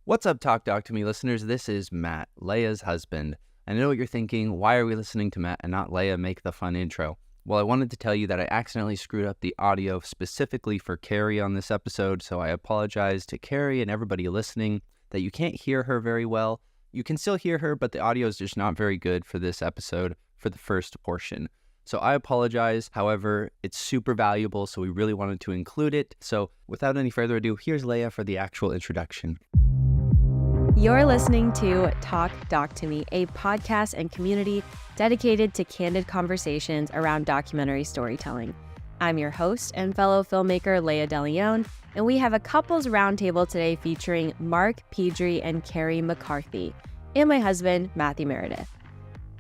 What's up, Talk Doc to Me listeners? This is Matt, Leia's husband. I know what you're thinking. Why are we listening to Matt and not Leia make the fun intro? Well, I wanted to tell you that I accidentally screwed up the audio specifically for Carrie on this episode, so I apologize to Carrie and everybody listening that you can't hear her very well. You can still hear her, but the audio is just not very good for this episode for the first portion. So I apologize. However, it's super valuable, so we really wanted to include it. So without any further ado, here's Leia for the actual introduction. You're listening to Talk Doc to Me, a podcast and community dedicated to candid conversations around documentary storytelling. I'm your host and fellow filmmaker, Leia DeLeon, and we have a couples roundtable today featuring Mark Pedri and Carrie McCarthy, and my husband, Matthew Meredith.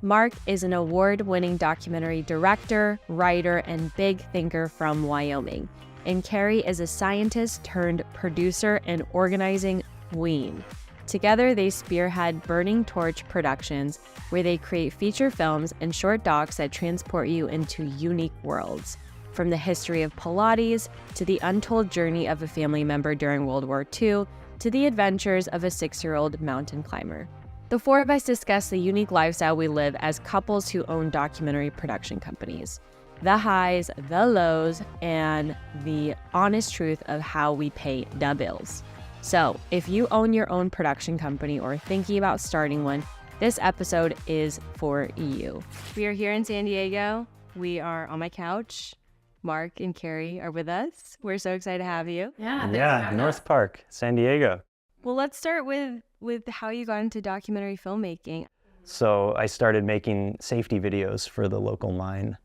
Mark is an award-winning documentary director, writer, and big thinker from Wyoming, and Carrie is a scientist turned producer and organizing queen. Together, they spearhead Burning Torch Productions, where they create feature films and short docs that transport you into unique worlds, from the history of Pilates to the untold journey of a family member during World War II to the adventures of a 6-year-old mountain climber. The four of us discuss the unique lifestyle we live as couples who own documentary production companies, the highs, the lows, and the honest truth of how we pay the bills. So, if you own your own production company or thinking about starting one, this episode is for you. We are here in San Diego. We are on my couch. Mark and Carrie are with us. We're so excited to have you. Yeah, North Park, San Diego. Well, let's start with how you got into documentary filmmaking. So I started making safety videos for the local mine,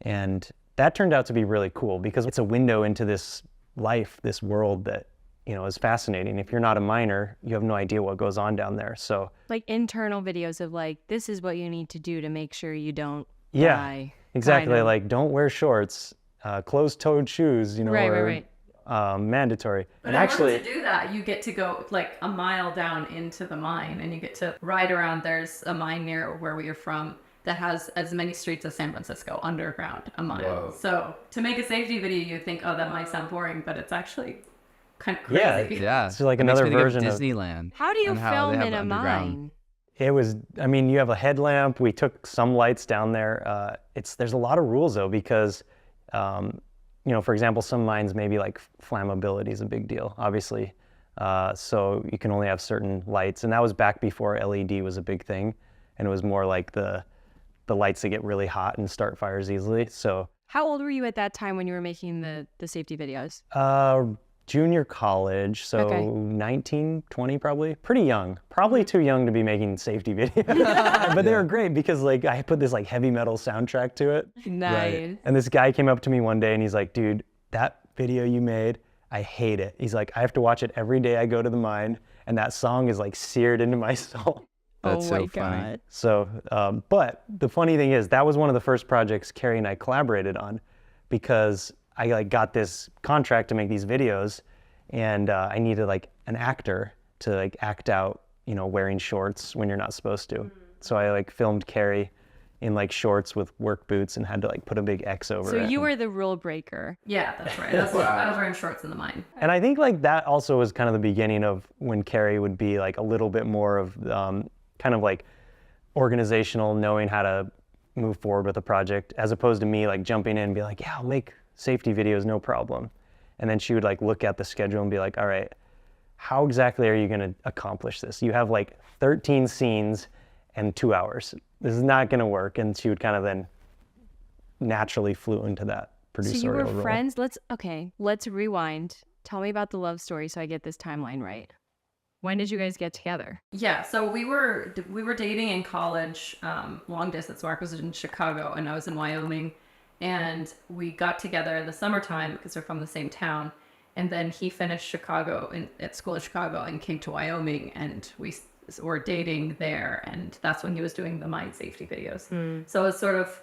and that turned out to be really cool because it's a window into this life, this world that is fascinating. If you're not a miner, you have no idea what goes on down there. So like internal videos of this is what you need to do to make sure you don't die. Yeah, exactly. Like don't wear shorts, closed-toed shoes, Right. Mandatory. But in order to do that, you get to go like a mile down into the mine and you get to ride around. There's a mine near where we are from that has as many streets as San Francisco, underground, a mile. Whoa. So to make a safety video, you think, oh, that might sound boring, but it's actually kind of crazy. Yeah. It's like another version of Disneyland. How do you film in a mine? It was, you have a headlamp. We took some lights down there. There's a lot of rules though, because, for example, some mines, maybe like flammability is a big deal, obviously. So you can only have certain lights. And that was back before LED was a big thing. And it was more like the lights that get really hot and start fires easily. So how old were you at that time when you were making the safety videos? Junior college, so okay. 19, 20 probably. Pretty young. Probably too young to be making safety videos. But they were great because I put this heavy metal soundtrack to it. Nice. Right. And this guy came up to me one day and he's like, dude, that video you made, I hate it. He's like, I have to watch it every day I go to the mine, and that song is seared into my soul. That's so funny. God. So, but the funny thing is that was one of the first projects Carrie and I collaborated on, because I got this contract to make these videos, and I needed an actor to act out, wearing shorts when you're not supposed to. Mm-hmm. So I filmed Carrie in shorts with work boots and had to put a big X over it. So you were the rule breaker. Yeah, that's right. I was wearing shorts in the mine. And I think that also was kind of the beginning of when Carrie would be a little bit more of kind of organizational, knowing how to move forward with a project, as opposed to me jumping in and be like, yeah, I'll make safety videos, no problem. And then she would look at the schedule and be like, all right, how exactly are you going to accomplish this? You have 13 scenes and 2 hours. This is not going to work. And she would kind of then naturally flew into that producerial role. So you were friends? Let's rewind. Tell me about the love story so I get this timeline right. When did you guys get together? Yeah, so we were dating in college, long distance. Mark was in Chicago and I was in Wyoming. And we got together in the summertime because we're from the same town. And then he finished at school in Chicago and came to Wyoming, and we were dating there. And that's when he was doing the mine safety videos. So it was sort of,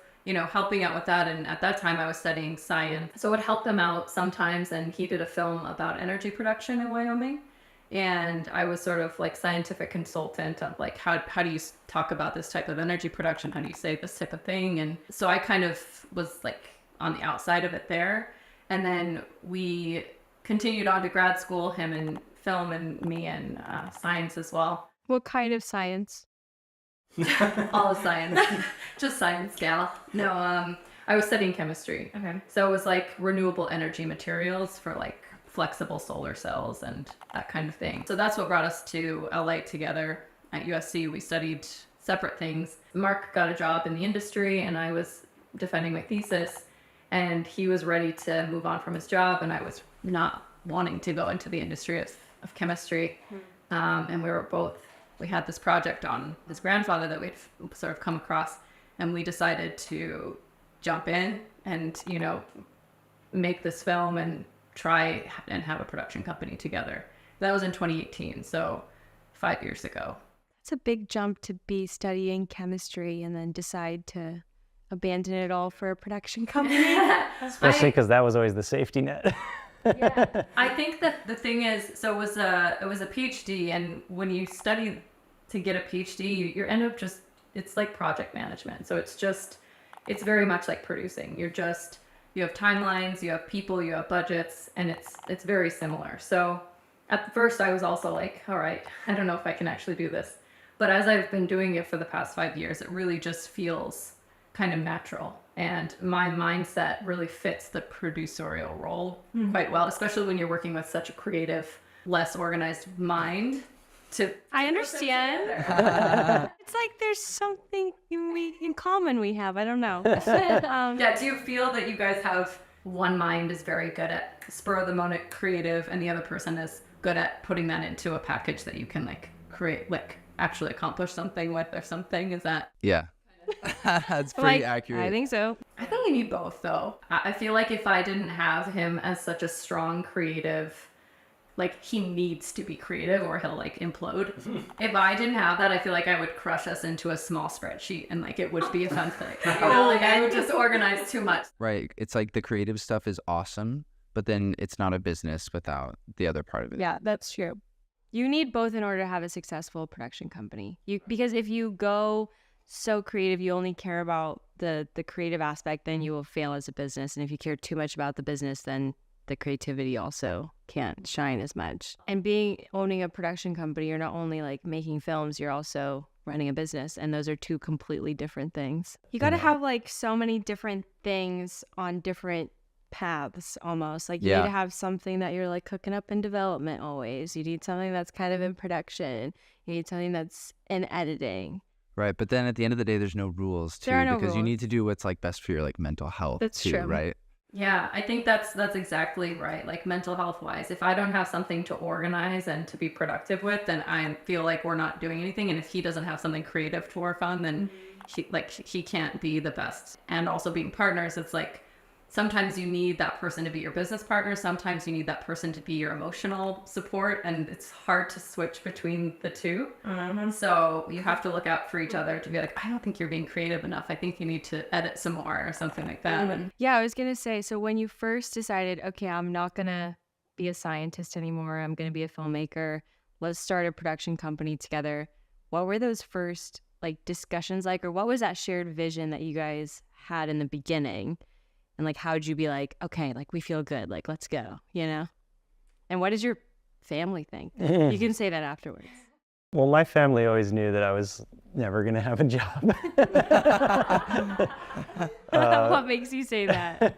helping out with that. And at that time I was studying science. So it helped him out sometimes. And he did a film about energy production in Wyoming. And I was sort of scientific consultant of how do you talk about this type of energy production? How do you say this type of thing? And so I kind of was on the outside of it there. And then we continued on to grad school, him in film and me in science as well. What kind of science? All the science. Just science, gal. No, I was studying chemistry. Okay. So it was like renewable energy materials for like flexible solar cells and that kind of thing. So that's what brought us to LA together. At USC, we studied separate things. Mark got a job in the industry and I was defending my thesis, and he was ready to move on from his job and I was not wanting to go into the industry of chemistry. And we had this project on his grandfather that we'd sort of come across, and we decided to jump in and, you know, make this film and try and have a production company together. That was in 2018, so 5 years ago. It's a big jump to be studying chemistry and then decide to abandon it all for a production company. Especially because that was always the safety net. Yeah, I think that the thing is, so it was a PhD, and when you study to get a PhD, you end up just, it's like project management. So it's very much like producing. You have timelines, you have people, you have budgets, and it's very similar. So at first I was also like, all right, I don't know if I can actually do this. But as I've been doing it for the past 5 years, it really just feels kind of natural. And my mindset really fits the producerial role quite well, especially when you're working with such a creative, less organized mind. I understand. It's like there's something in common we have. I don't know. Yeah, do you feel that you guys have one mind is very good at spur of the moment creative, and the other person is good at putting that into a package that you can like create, like actually accomplish something with or something? Is that? Yeah. That's pretty accurate. I think so. I think you need both, though. I feel like if I didn't have him as such a strong creative, like he needs to be creative or he'll like implode. If I didn't have that, I feel like I would crush us into a small spreadsheet and like it would be a fun thing. You know, like I would just organize too much. Right. It's like the creative stuff is awesome, but then it's not a business without the other part of it. Yeah, that's true. You need both in order to have a successful production company. Because if you go so creative, you only care about the creative aspect, then you will fail as a business. And if you care too much about the business, then the creativity also can't shine as much. And owning a production company, you're not only like making films, you're also running a business. And those are two completely different things. You got to have like so many different things on different paths almost. Like you need to have something that you're like cooking up in development always. You need something that's kind of in production. You need something that's in editing. Right, but then at the end of the day, there's no rules too, because you need to do what's like best for your like mental health. That's too, true. Right? Yeah, I think that's exactly right. Like mental health wise, if I don't have something to organize and to be productive with, then I feel like we're not doing anything. And if he doesn't have something creative to work on, then he can't be the best. And also being partners, it's like sometimes you need that person to be your business partner. Sometimes you need that person to be your emotional support. And it's hard to switch between the two. Mm-hmm. So you have to look out for each other to be like, I don't think you're being creative enough. I think you need to edit some more or something like that. Mm-hmm. Yeah, I was going to say, so when you first decided, okay, I'm not going to be a scientist anymore. I'm going to be a filmmaker. Let's start a production company together. What were those first like discussions like, or what was that shared vision that you guys had in the beginning? And like, how'd you be like, okay, like we feel good, like let's go, you know? And what does your family think? You can say that afterwards. Well, my family always knew that I was never going to have a job. What makes you say that?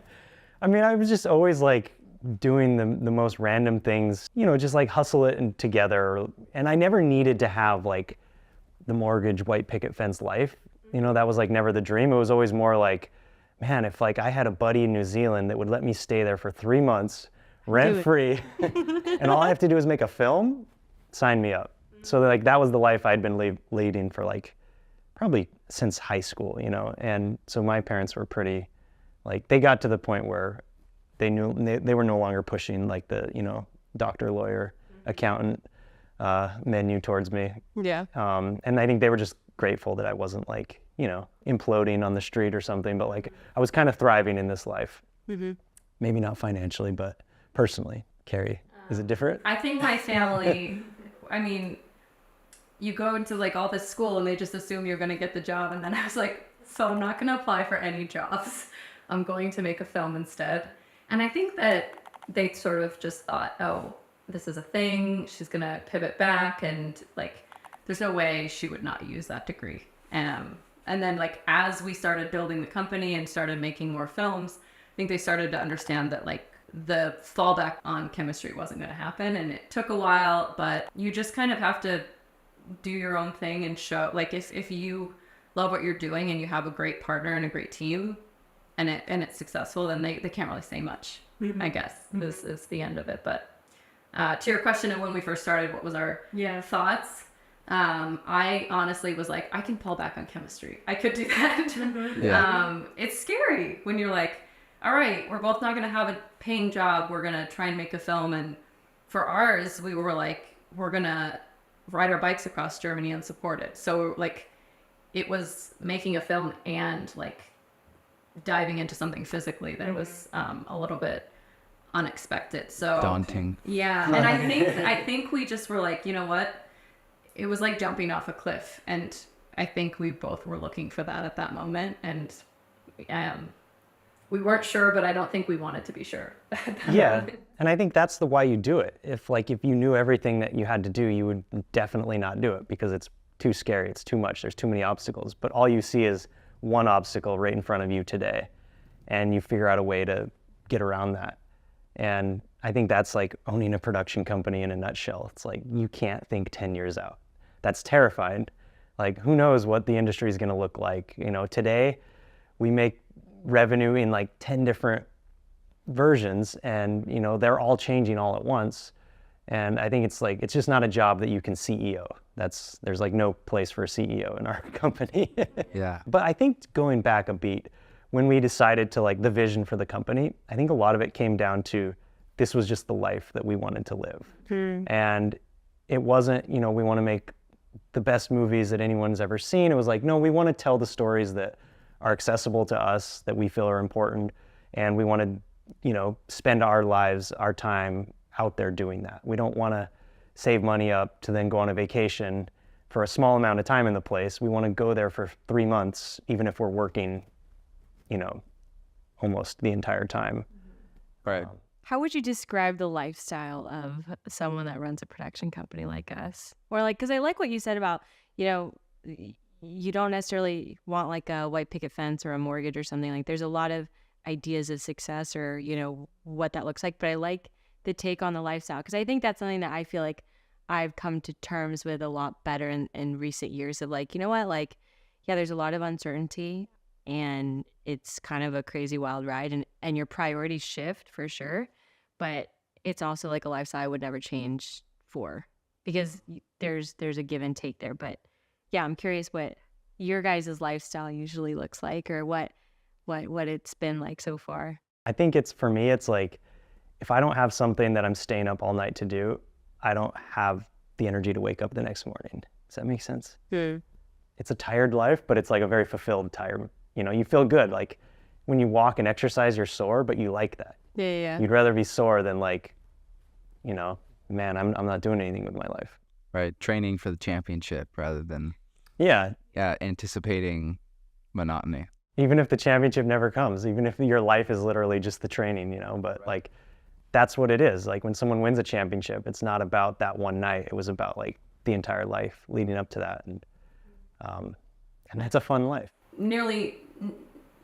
I mean, I was just always like doing the most random things, you know, just like hustle it and together. And I never needed to have like the mortgage, white picket fence life. You know, that was like never the dream. It was always more like, man, if like I had a buddy in New Zealand that would let me stay there for 3 months, rent free, and all I have to do is make a film, sign me up. So like that was the life I'd been leading for like probably since high school, you know. And so my parents were pretty, like they got to the point where they knew they were no longer pushing like the, you know, doctor, lawyer, accountant menu towards me. Yeah. And I think they were just grateful that I wasn't like, you know, imploding on the street or something, but like I was kind of thriving in this life. Mm-hmm. Maybe not financially, but personally. Carrie, is it different? I think my family, I mean, you go into like all this school and they just assume you're going to get the job. And then I was like, so I'm not going to apply for any jobs. I'm going to make a film instead. And I think that they sort of just thought, oh, this is a thing. She's going to pivot back, and like, there's no way she would not use that degree. And then like, as we started building the company and started making more films, I think they started to understand that like the fallback on chemistry wasn't going to happen. And it took a while, but you just kind of have to do your own thing and show, like, if you love what you're doing and you have a great partner and a great team and it's successful, then they can't really say much, I guess, is the end of it. But to your question of when we first started, what was our thoughts? I honestly was like, I can fall back on chemistry. I could do that. It's scary when you're like, all right, we're both not going to have a paying job. We're going to try and make a film. And for ours, we were like, we're going to ride our bikes across Germany and support it. So like, it was making a film and like diving into something physically that was a little bit unexpected. So daunting. Yeah. And I think we just were like, you know what? It was like jumping off a cliff. And I think we both were looking for that at that moment. And we weren't sure, but I don't think we wanted to be sure. Yeah. And I think that's the why you do it. If you knew everything that you had to do, you would definitely not do it because it's too scary. It's too much. There's too many obstacles. But all you see is one obstacle right in front of you today. And you figure out a way to get around that. And I think that's like owning a production company in a nutshell. It's like, you can't think 10 years out. That's terrifying. Like, who knows what the industry is going to look like? You know, today we make revenue in like 10 different versions, and you know, they're all changing all at once. And I think it's like, it's just not a job that you can CEO. There's like no place for a CEO in our company. Yeah. But I think going back a beat, when we decided to like the vision for the company, I think a lot of it came down to, this was just the life that we wanted to live. And it wasn't, you know, we want to make the best movies that anyone's ever seen. It was like, no, we want to tell the stories that are accessible to us, that we feel are important. And we want to, you know, spend our lives, our time out there doing that. We don't want to save money up to then go on a vacation for a small amount of time in the place. We want to go there for 3 months, even if we're working, you know, almost the entire time. Right. How would you describe the lifestyle of someone that runs a production company like us? Or like, because I like what you said about, you know, you don't necessarily want like a white picket fence or a mortgage or something. Like, there's a lot of ideas of success, or, you know, what that looks like. But I like the take on the lifestyle, because I think that's something that I feel like I've come to terms with a lot better in recent years, of like, you know what, like, yeah, there's a lot of uncertainty and it's kind of a crazy wild ride, and your priorities shift for sure. But it's also like a lifestyle I would never change for, because there's a give and take there. But yeah, I'm curious what your guys' lifestyle usually looks like, or what it's been like so far. I think for me, it's like, if I don't have something that I'm staying up all night to do, I don't have the energy to wake up the next morning. Does that make sense? It's a tired life, but it's like a very fulfilled tired. You know, you feel good. Like when you walk and exercise, you're sore, but you like that. Yeah. You'd rather be sore than like, you know, man, I'm not doing anything with my life. Right. Training for the championship rather than anticipating monotony. Even if the championship never comes, even if your life is literally just the training, you know, but like, that's what it is. Like when someone wins a championship, it's not about that one night. It was about like the entire life leading up to that. And that's a fun life. Nearly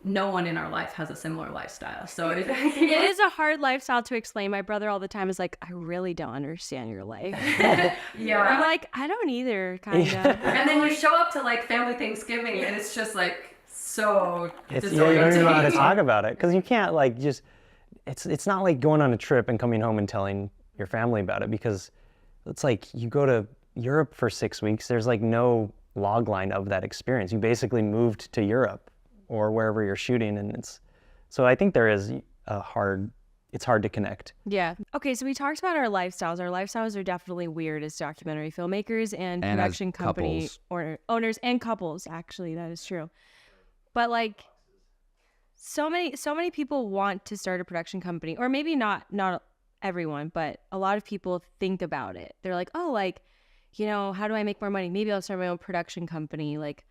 no one in our life has a similar lifestyle. So it is a hard lifestyle to explain. My brother all the time is like, I really don't understand your life. Yeah. I'm like, I don't either, kind of. And then you show up to like family Thanksgiving and it's just like so disorienting. Yeah, you don't even know how to talk about it, because you can't like just, it's not like going on a trip and coming home and telling your family about it, because it's like you go to Europe for 6 weeks, there's like no log line of that experience. You basically moved to Europe or wherever you're shooting, and so I think there is it's hard to connect. Yeah. Okay, so we talked about our lifestyles. Our lifestyles are definitely weird as documentary filmmakers and production company or owners and couples. Actually, that is true. But like, so many people want to start a production company, or maybe not everyone, but a lot of people think about it. They're like, oh, like, you know, how do I make more money? Maybe I'll start my own production company. Like,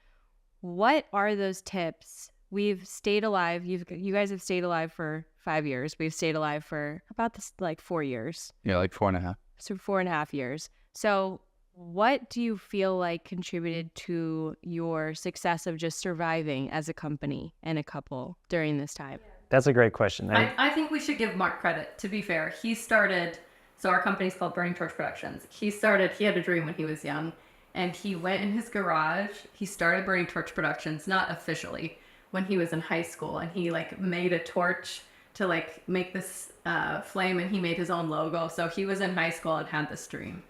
what are those tips? We've stayed alive. You guys have stayed alive for 5 years. We've stayed alive for about this like 4 years. Yeah, like 4.5. So 4.5 years. So what do you feel like contributed to your success of just surviving as a company and a couple during this time? That's a great question. I think we should give Mark credit, to be fair. He started, so our company's called Burning Torch Productions. He had a dream when he was young, and he went in his garage. He started Burning Torch Productions, not officially, when he was in high school, and he like made a torch to like make this flame, and he made his own logo. So he was in high school and had this dream.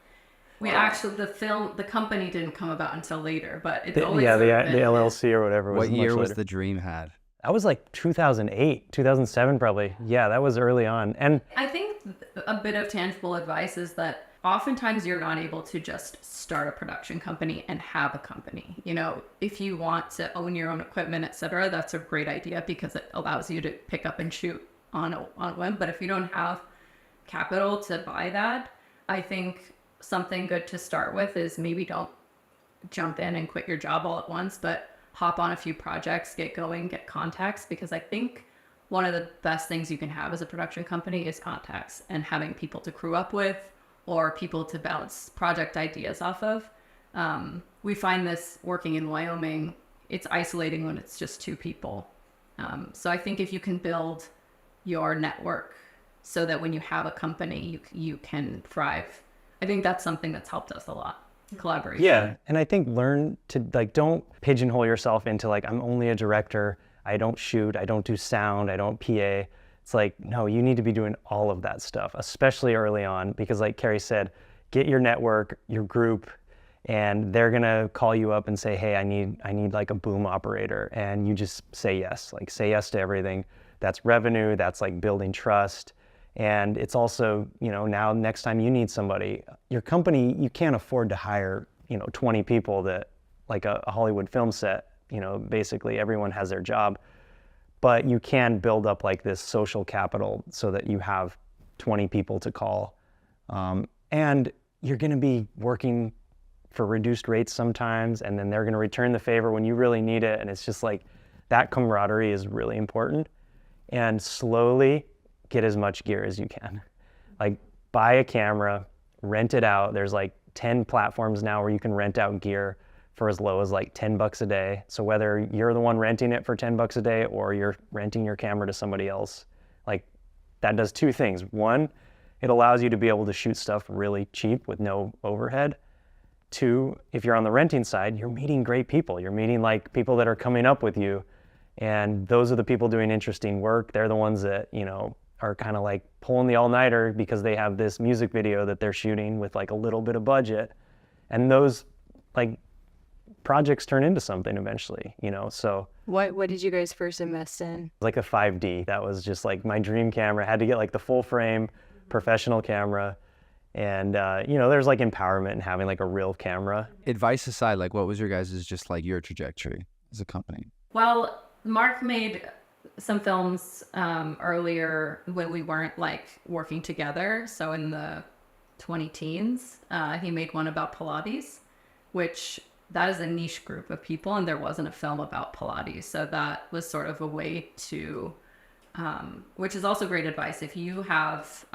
We actually, the company didn't come about until later, but it's always the LLC or whatever. What year was later. the dream had? That was like 2008, 2007 probably. Yeah, that was early on. And I think a bit of tangible advice is that oftentimes you're not able to just start a production company and have a company. You know, if you want to own your own equipment, etc., that's a great idea because it allows you to pick up and shoot on a whim. But if you don't have capital to buy that, I think something good to start with is maybe don't jump in and quit your job all at once, but hop on a few projects, get going, get contacts, because I think one of the best things you can have as a production company is contacts and having people to crew up with or people to bounce project ideas off of. We find this working in Wyoming, it's isolating when it's just two people. So I think if you can build your network so that when you have a company, you can thrive. I think that's something that's helped us a lot. Collaboration. Yeah, and I think learn to like, don't pigeonhole yourself into like, I'm only a director, I don't shoot, I don't do sound, I don't PA. It's like, no, you need to be doing all of that stuff, especially early on, because like Carrie said, get your network, your group, and they're gonna call you up and say, hey, I need like a boom operator, and you just say yes, like say yes to everything. That's revenue, that's like building trust. And it's also, you know, now next time you need somebody, your company, you can't afford to hire, 20 people that like a Hollywood film set, basically everyone has their job, but you can build up like this social capital so that you have 20 people to call. And you're going to be working for reduced rates sometimes, and then they're going to return the favor when you really need it. And it's just like that camaraderie is really important. And slowly get as much gear as you can. Like buy a camera, rent it out. There's like 10 platforms now where you can rent out gear for as low as like $10 a day. So whether you're the one renting it for $10 a day or you're renting your camera to somebody else, like that does two things. One, it allows you to be able to shoot stuff really cheap with no overhead. Two, if you're on the renting side, you're meeting great people. You're meeting like people that are coming up with you. And those are the people doing interesting work. They're the ones that, are kind of like pulling the all-nighter because they have this music video that they're shooting with like a little bit of budget. And those like projects turn into something eventually, so. What did you guys first invest in? Like a 5D, that was just like my dream camera. I had to get like the full frame professional camera. And, there's like empowerment in having like a real camera. Advice aside, like what was your guys' just like your trajectory as a company? Well, Mark made some films earlier when we weren't like working together. So in the 20-teens, he made one about Pilates, which that is a niche group of people, and there wasn't a film about Pilates. So that was sort of a way to, which is also great advice. If you have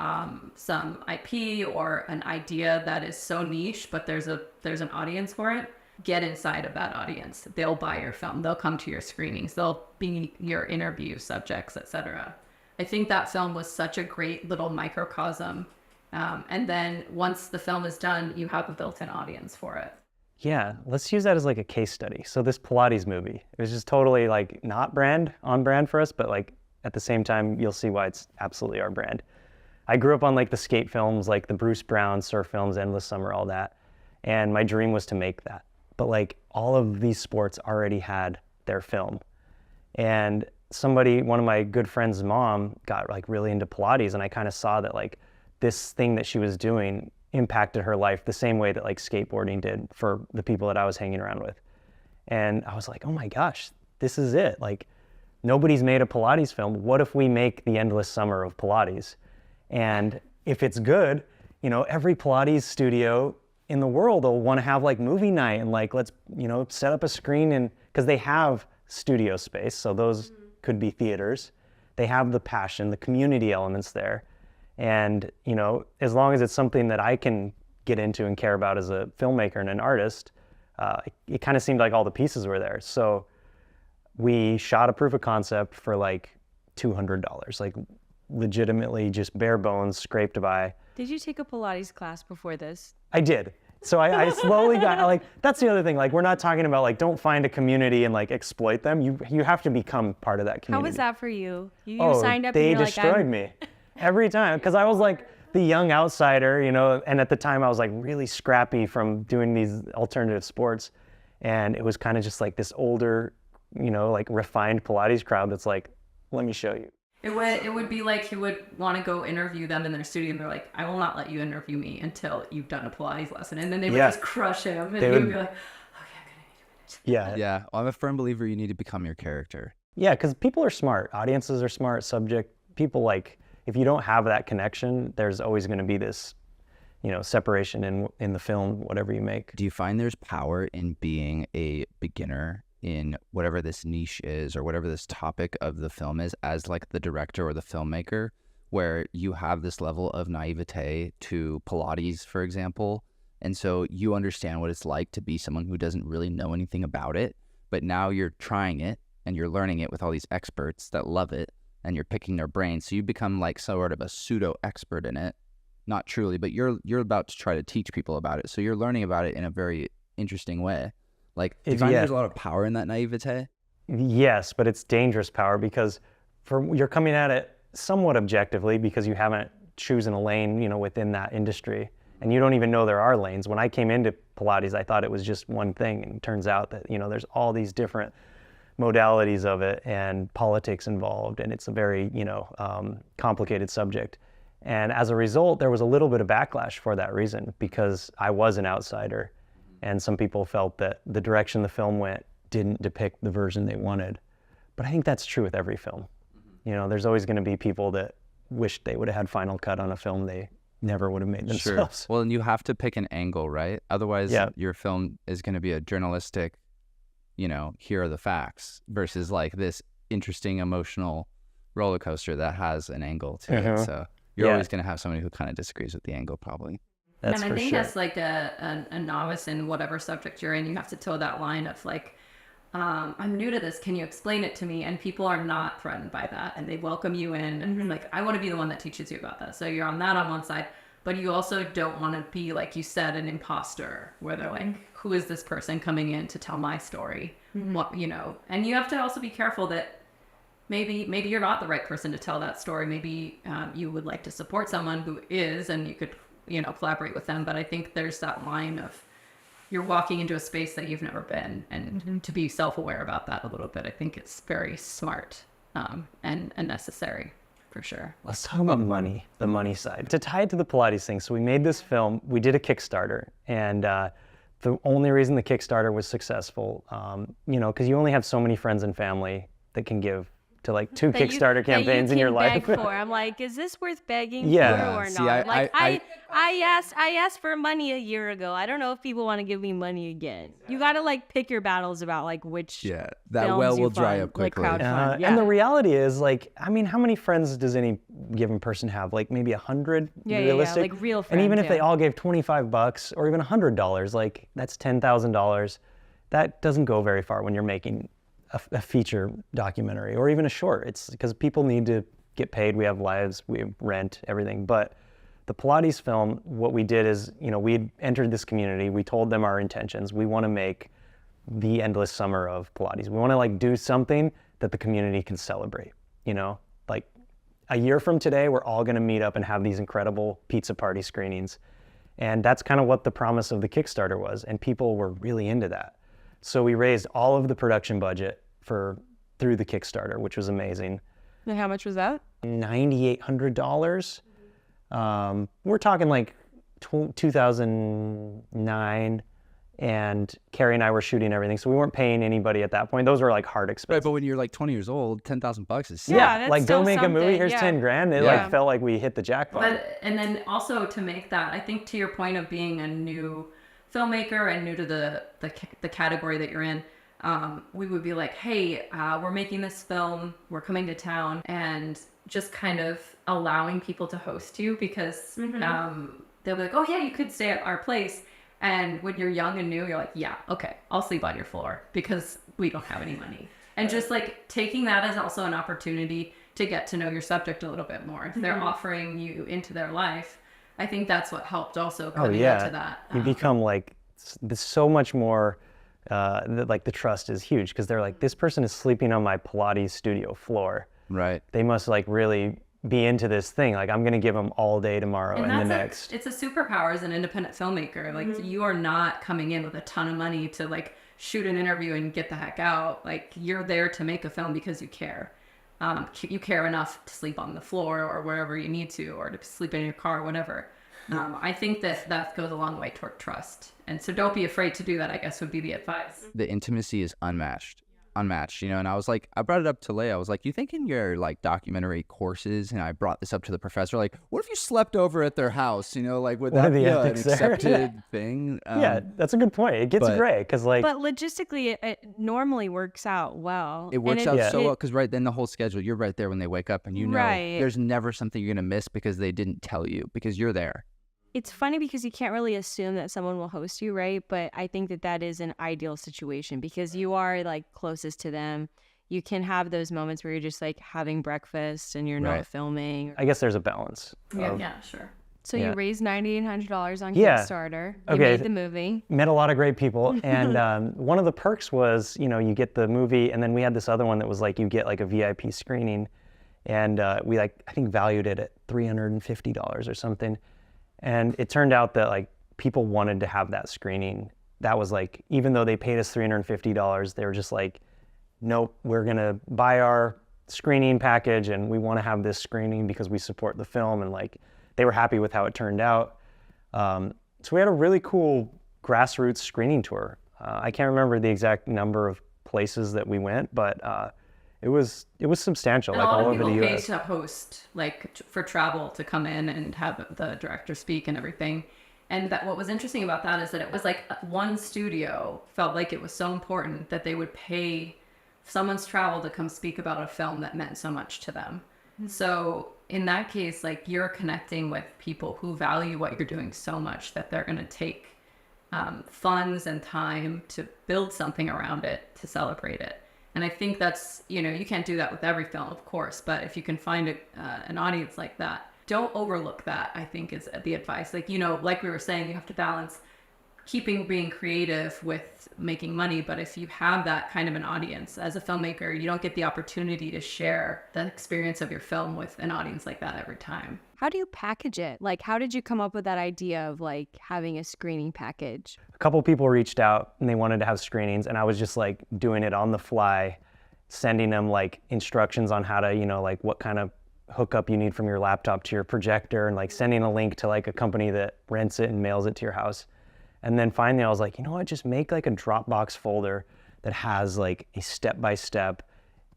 some IP or an idea that is so niche, but there's an audience for it, get inside of that audience. They'll buy your film. They'll come to your screenings. They'll be your interview subjects, etc. I think that film was such a great little microcosm. And then once the film is done, you have a built-in audience for it. Yeah, let's use that as like a case study. So this Pilates movie, it was just totally like not on brand for us, but like at the same time, you'll see why it's absolutely our brand. I grew up on like the skate films, like the Bruce Brown surf films, Endless Summer, all that. And my dream was to make that. But like all of these sports already had their film. And one of my good friends' mom got like really into Pilates, and I kind of saw that like this thing that she was doing impacted her life the same way that like skateboarding did for the people that I was hanging around with. And I was like, oh my gosh, this is it. Like nobody's made a Pilates film. What if we make the Endless Summer of Pilates? And if it's good, every Pilates studio in the world will want to have like movie night and like, let's, set up a screen, and because they have studio space. So those could be theaters. They have the passion, the community elements there. And, as long as it's something that I can get into and care about as a filmmaker and an artist, it kind of seemed like all the pieces were there. So we shot a proof of concept for like $200, like legitimately just bare bones, scraped by. Did you take a Pilates class before this? I did. So I slowly got, like, that's the other thing. Like, we're not talking about, like, don't find a community and, like, exploit them. You have to become part of that community. How was that for you? You Oh, signed up they and you're destroyed me every time. Because I was, like, the young outsider, and at the time I was, like, really scrappy from doing these alternative sports. And it was kind of just, like, this older, like, refined Pilates crowd that's like, let me show you. It would be like he would want to go interview them in their studio, and they're like, I will not let you interview me until you've done a Pilates lesson. And then they would just crush him, and he would be like, okay, I'm gonna need a minute. Yeah. Well, I'm a firm believer you need to become your character. Yeah, because people are smart. Audiences are smart. People, like, if you don't have that connection, there's always going to be this, separation in the film, whatever you make. Do you find there's power in being a beginner in whatever this niche is or whatever this topic of the film is, as like the director or the filmmaker, where you have this level of naivete to Pilates, for example, and so you understand what it's like to be someone who doesn't really know anything about it, but now you're trying it and you're learning it with all these experts that love it, and you're picking their brains, so you become like sort of a pseudo expert in it, not truly, but you're about to try to teach people about it, so you're learning about it in a very interesting way. Like, do you find there's a lot of power in that naivete? Yes, but it's dangerous power because you're coming at it somewhat objectively because you haven't chosen a lane, within that industry. And you don't even know there are lanes. When I came into Pilates, I thought it was just one thing. And it turns out that, there's all these different modalities of it and politics involved. And it's a very, complicated subject. And as a result, there was a little bit of backlash for that reason because I was an outsider. And some people felt that the direction the film went didn't depict the version they wanted. But I think that's true with every film. There's always going to be people that wish they would have had final cut on a film they never would have made themselves. Sure. Well, and you have to pick an angle, right? Otherwise, your film is going to be a journalistic, here are the facts, versus like this interesting emotional roller coaster that has an angle to it. So you're always going to have somebody who kind of disagrees with the angle, probably. That's and I think sure. as like a novice in whatever subject you're in, you have to toe that line of like, I'm new to this. Can you explain it to me? And people are not threatened by that, and they welcome you in. And like, I want to be the one that teaches you about that. So you're on that on one side, but you also don't want to be, like you said, an imposter, where they're like, who is this person coming in to tell my story? What, and you have to also be careful that maybe you're not the right person to tell that story. Maybe you would like to support someone who is, and you could collaborate with them. But I think there's that line of you're walking into a space that you've never been, and to be self-aware about that a little bit, I think it's very smart and necessary for sure. Let's talk about money, the money side. To tie it to the Pilates thing, so we made this film, we did a Kickstarter, and the only reason the Kickstarter was successful, because you only have so many friends and family that can give to like two Kickstarter campaigns in your life. Beg for. I'm like, is this worth begging for or See, not? I asked for money a year ago. I don't know if people want to give me money again. You got to like pick your battles about like which that well will dry up quickly. Like crowdfund. And the reality is, like, I mean, how many friends does any given person have? Like maybe 100 realistic? Like real friends. And even if they all gave $25 or even $100, like that's $10,000. That doesn't go very far when you're making a feature documentary or even a short. It's because people need to get paid. We have lives, we have rent, everything. But the Pilates film, what we did is, we entered this community. We told them our intentions. We want to make the endless summer of Pilates. We want to like do something that the community can celebrate. Like a year from today, we're all going to meet up and have these incredible pizza party screenings. And that's kind of what the promise of the Kickstarter was. And people were really into that. So we raised all of the production budget through the Kickstarter, which was amazing. And how much was that? $9,800. We're talking like 2009, and Carrie and I were shooting everything, so we weren't paying anybody at that point. Those were like hard expenses. Right, but when you're like 20 years old, $10,000 is that's like still go make a movie. something. Here's 10 grand. It like felt like we hit the jackpot. And then also to make that, I think to your point of being a new filmmaker and new to the category that you're in, we would be like, hey, we're making this film, we're coming to town, and just kind of allowing people to host you, because they'll be like, oh yeah, you could stay at our place. And when you're young and new, you're like, yeah, okay, I'll sleep on your floor because we don't have any money. And just like taking that as also an opportunity to get to know your subject a little bit more. If they're offering you into their life, I think that's what helped also coming into that. You become like, there's so much more, like the trust is huge, because they're like, this person is sleeping on my Pilates studio floor. Right. They must like really be into this thing. Like, I'm going to give them all day tomorrow and the next. It's a superpower as an independent filmmaker. Like, you are not coming in with a ton of money to like shoot an interview and get the heck out. Like, you're there to make a film because you care. You care enough to sleep on the floor or wherever you need to, or to sleep in your car, whatever. I think that goes a long way toward trust. And so don't be afraid to do that, I guess, would be the advice. The intimacy is unmatched, you know. And I was like, I brought it up to Leia. I was like, you think in your like documentary courses, and I brought this up to the professor, like, what if you slept over at their house, you know, like, would that be an accepted thing? Yeah, that's a good point. It gets gray, because like, but logistically it normally works out well. It works out so well, because right then the whole schedule, you're right there when they wake up, and you know there's never something you're gonna miss because they didn't tell you, because you're there. It's funny because you can't really assume that someone will host you, right? But I think that is an ideal situation, because you are like closest to them. You can have those moments where you're just like having breakfast and you're not filming. I guess there's a balance. Yeah, sure. So you raised $9,800 on Kickstarter. You made the movie. Met a lot of great people. And one of the perks was, you know, you get the movie, and then we had this other one that was like, you get like a VIP screening. And we like, I think valued it at $350 or something. And it turned out that like people wanted to have that screening. That was like, even though they paid us $350, they were just like, nope, we're gonna buy our screening package and we want to have this screening because we support the film. And like, they were happy with how it turned out. So we had a really cool grassroots screening tour. I can't remember the exact number of places that we went, but it was substantial, and like all over the U.S. U.S. to host, like for travel, to come in and have the director speak and everything. And that what was interesting about that is that it was like one studio felt like it was so important that they would pay someone's travel to come speak about a film that meant so much to them. So in that case, like, you're connecting with people who value what you're doing so much that they're going to take funds and time to build something around it, to celebrate it. And I think that's, you know, you can't do that with every film, of course, but if you can find an audience like that, don't overlook that, I think, is the advice. Like, you know, like we were saying, you have to balance being creative with making money. But if you have that kind of an audience as a filmmaker, you don't get the opportunity to share the experience of your film with an audience like that every time. How do you package it? Like, how did you come up with that idea of like having a screening package? A couple people reached out and they wanted to have screenings, and I was just like doing it on the fly, sending them like instructions on how to, you know, like what kind of hookup you need from your laptop to your projector, and like sending a link to like a company that rents it and mails it to your house. And then finally I was like, you know what, just make like a Dropbox folder that has like a step-by-step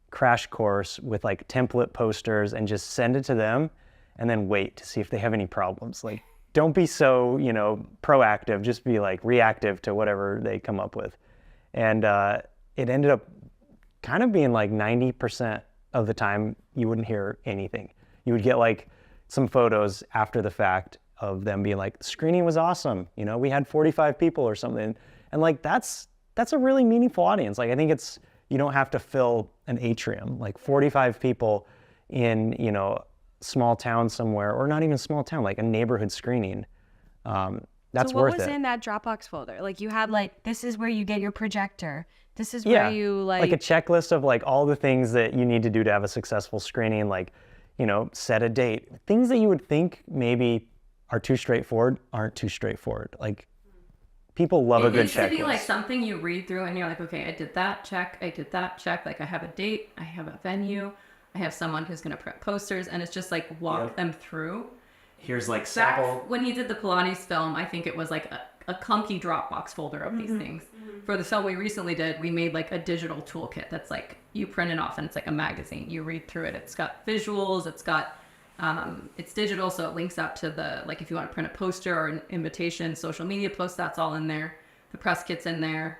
crash course with like template posters, and just send it to them and then wait to see if they have any problems. Like, don't be so, you know, proactive, just be like reactive to whatever they come up with. And it ended up kind of being like 90% of the time you wouldn't hear anything. You would get like some photos after the fact of them being like, the screening was awesome, you know, we had 45 people or something. And like, that's a really meaningful audience. Like, I think you don't have to fill an atrium, like 45 people in, you know, small town somewhere, or not even small town, like a neighborhood screening. That's worth it. So what was in that Dropbox folder? Like, you had like, this is where you get your projector. This is where you like a checklist of like all the things that you need to do to have a successful screening, like, you know, set a date. Things that you would think maybe are too straightforward aren't too straightforward. Like, people love a good checklist. It needs to be like something you read through and you're like, okay, I did that, check. I did that, check. Like, I have a date, I have a venue, I have someone who's going to print posters, and it's just like walk them through. Here's like sample. When he did the Pilates film, I think it was like a clunky Dropbox folder of these things. For the film we recently did, we made like a digital toolkit that's like, you print it off and it's like a magazine. You read through it. It's got visuals. It's got, it's digital, so it links out to the, like, if you want to print a poster or an invitation, social media post, that's all in there. The press kit's in there.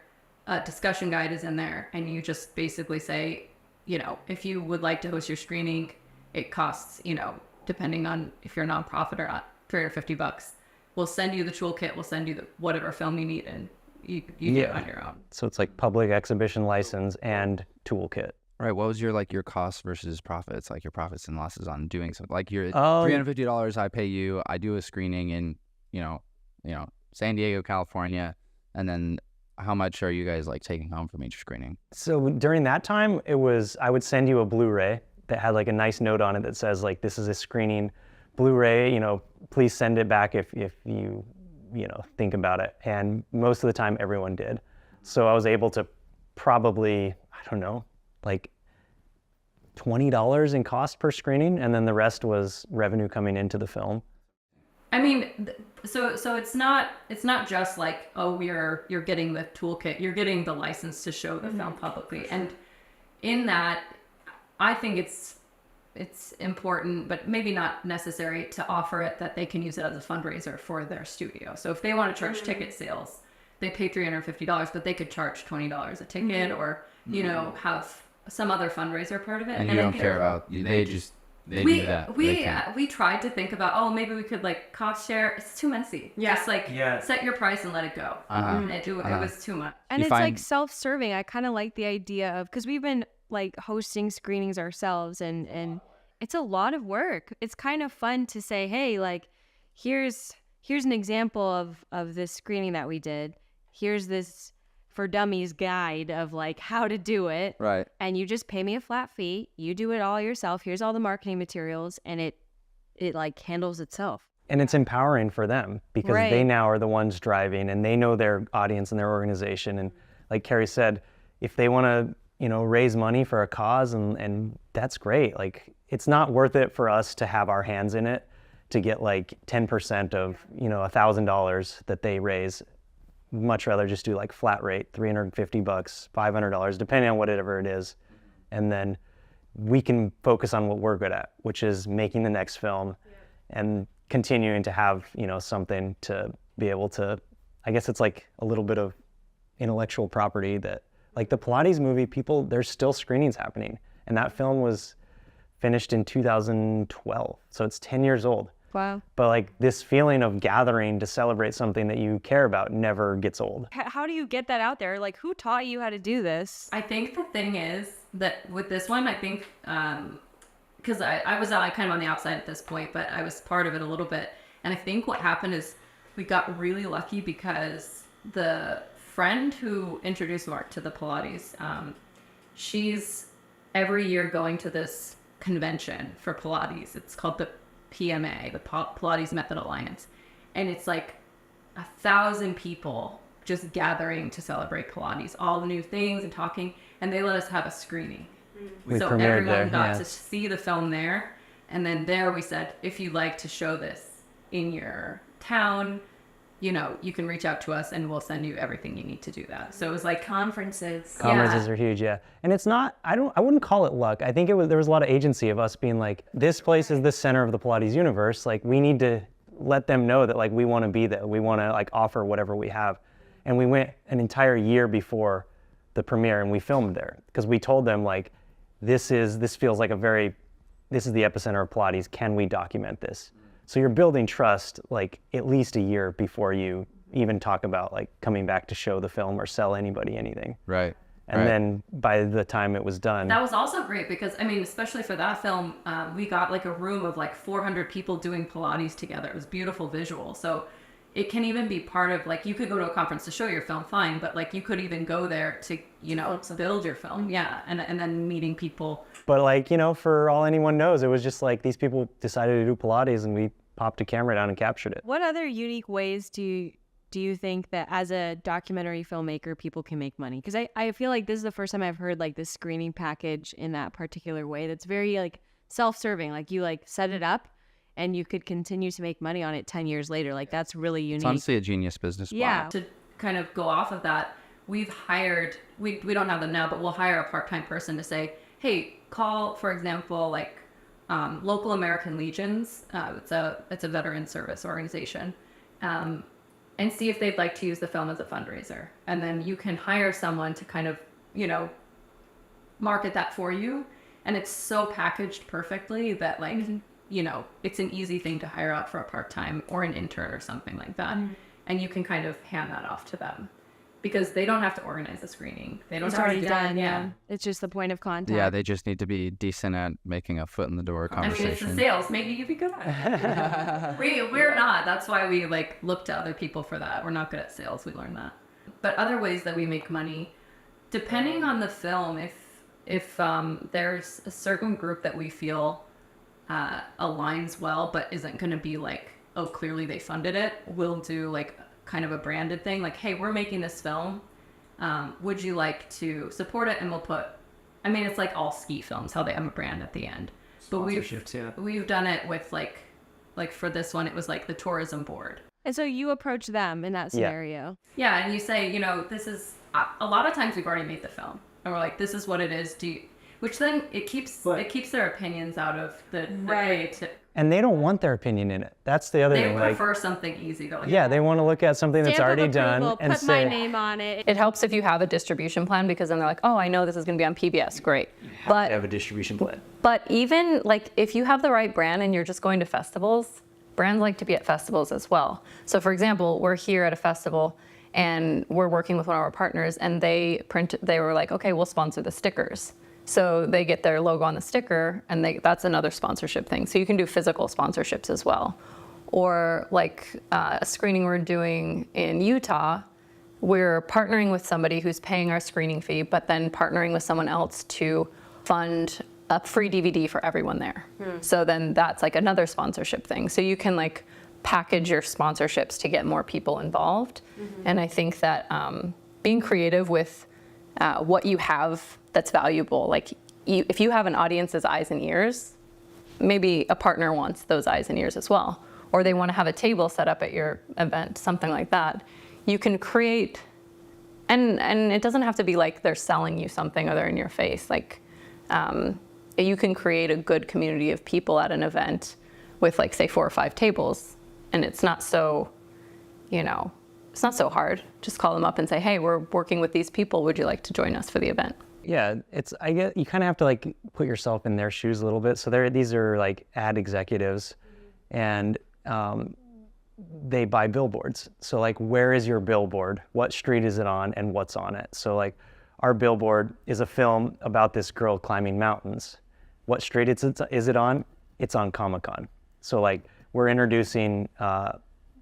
Discussion guide is in there. And you just basically say, you know, if you would like to host your screening, it costs, depending on if you're a nonprofit or not, $350. We'll send you the toolkit. We'll send you whatever film you need, and you do it on your own. So it's like public exhibition license and toolkit. Right. What was your cost versus profits, like your profits and losses on doing something? Like your $350 I pay you, I do a screening in, San Diego, California, and then how much are you guys like taking home from each screening? So during that time, I would send you a Blu-ray that had like a nice note on it that says like, this is a screening Blu-ray, please send it back if you think about it. And most of the time everyone did. So I was able to probably, I don't know, like $20 in cost per screening, and then the rest was revenue coming into the film. I mean, so it's not just like, oh, you're getting the toolkit, you're getting the license to show the film publicly. And in that, I think it's important, but maybe not necessary, to offer it that they can use it as a fundraiser for their studio. So if they want to charge ticket sales, they pay $350, but they could charge $20 a ticket, or have some other fundraiser part of it. And you don't care about, they do that. We tried to think about, maybe we could like cost share. It's too messy. Yeah. Just like set your price and let it go. It was too much. And it's like self-serving. I kind of like the idea of, because we've been like hosting screenings ourselves, and it's a lot of work. It's kind of fun to say, hey, like here's an example of this screening that we did. Here's this for dummies guide of like how to do it. Right. And you just pay me a flat fee. You do it all yourself. Here's all the marketing materials, and it like handles itself. And it's empowering for them, because they now are the ones driving, and they know their audience and their organization. And like Carrie said, if they want to, raise money for a cause, and that's great. Like, it's not worth it for us to have our hands in it to get like 10% of, $1,000 that they raise. Much rather just do like flat rate, $350, $500, depending on whatever it is. And then we can focus on what we're good at, which is making the next film and continuing to have, something to be able to, I guess it's like a little bit of intellectual property that, like the Pilates movie, there's still screenings happening. And that film was finished in 2012. So it's 10 years old. Wow. But like this feeling of gathering to celebrate something that you care about never gets old. How do you get that out there? Like, who taught you how to do this? I think the thing is that with this one, I think, because I was kind of on the outside at this point, but I was part of it a little bit. And I think what happened is we got really lucky, because the friend who introduced Mark to the Pilates, she's every year going to this convention for Pilates. It's called the PMA, the Pilates Method Alliance. And it's like 1,000 people just gathering to celebrate Pilates, all the new things and talking. And they let us have a screening. So everyone got to see the film there. And then there we said, if you'd like to show this in your town, you can reach out to us and we'll send you everything you need to do that. So it was like conferences. Conferences are huge, yeah. And it's not, I wouldn't call it luck. I think there was a lot of agency of us being like, this place is the center of the Pilates universe. Like, we need to let them know that like we want to be there. We want to like offer whatever we have. And we went an entire year before the premiere and we filmed there, because we told them like, this feels like this is the epicenter of Pilates. Can we document this? So you're building trust like at least a year before you even talk about like coming back to show the film or sell anybody anything. Right. And then by the time it was done. That was also great, because I mean, especially for that film, we got like a room of like 400 people doing Pilates together. It was beautiful visual. So it can even be part of like, you could go to a conference to show your film, fine, but like you could even go there to, build your film. Yeah. And then meeting people. But like, for all anyone knows, it was just like these people decided to do Pilates and we popped a camera down and captured it. What other unique ways do you think that as a documentary filmmaker people can make money? Because I feel like this is the first time I've heard like this screening package in that particular way that's very like self-serving. Like, you like set it up and you could continue to make money on it 10 years later. Like, that's really unique. It's honestly a genius business model. Yeah. To kind of go off of that, we've hired, we don't have them now, but we'll hire a part-time person to say, hey, call, for example, like Local American Legions. It's a veteran service organization. And see if they'd like to use the film as a fundraiser. And then you can hire someone to kind of, market that for you. And it's so packaged perfectly that like, you know, it's an easy thing to hire out for a part-time or an intern or something like that. And you can kind of hand that off to them because they don't have to organize the screening. They don't It's have already to do that. done. Yeah. It's just the point of contact. Yeah, they just need to be decent at making a foot in the door I mean, it's the conversation. sales. Maybe you'd be good at it. We're not. That's why we like look to other people for that. We're not good at sales. We learned that. But other ways that we make money, depending on the film, if there's a certain group that we feel aligns well, but isn't going to be like, oh, clearly they funded it, we'll do like kind of a branded thing. Like, hey, we're making this film. Would you like to support it? And we'll put, I mean, it's like all ski films, how they have a brand at the end. But we've done it with like for this one, it was like the tourism board. And so you approach them in that scenario. Yeah, and you say, you know, this is, a lot of times we've already made the film. And we're like, this is what it is. Which then it keeps their opinions out of the creative. And they don't want their opinion in it. That's the other thing. They prefer something easy. Though. Yeah, they want to look at something that's Stamp of already approval, done and put say, my name on it. It helps if you have a distribution plan because then they're like, oh, I know this is going to be on PBS. Great. But have a distribution plan. But even like if you have the right brand and you're just going to festivals, brands like to be at festivals as well. So for example, we're here at a festival and we're working with one of our partners and they were like, okay, we'll sponsor the stickers. So they get their logo on the sticker and that's another sponsorship thing. So you can do physical sponsorships as well. Or like a screening we're doing in Utah, we're partnering with somebody who's paying our screening fee, but then partnering with someone else to fund a free DVD for everyone there. So then that's like another sponsorship thing. So you can like package your sponsorships to get more people involved. And I think that being creative with what you have that's valuable, like if you have an audience's eyes and ears, maybe a partner wants those eyes and ears as well. Or they want to have a table set up at your event, something like that. You can create, and it doesn't have to be like they're selling you something or they're in your face. Like you can create a good community of people at an event with like say 4 or 5 tables, and it's not so, you know, it's not so hard. Just call them up and say, hey, we're working with these people. Would you like to join us for the event? Yeah, I get you kind of have to like put yourself in their shoes a little bit. So these are like ad executives, and they buy billboards. So like, where is your billboard? What street is it on, and what's on it? So like, our billboard is a film about this girl climbing mountains. What street is it on? It's on Comic-Con. So like, we're introducing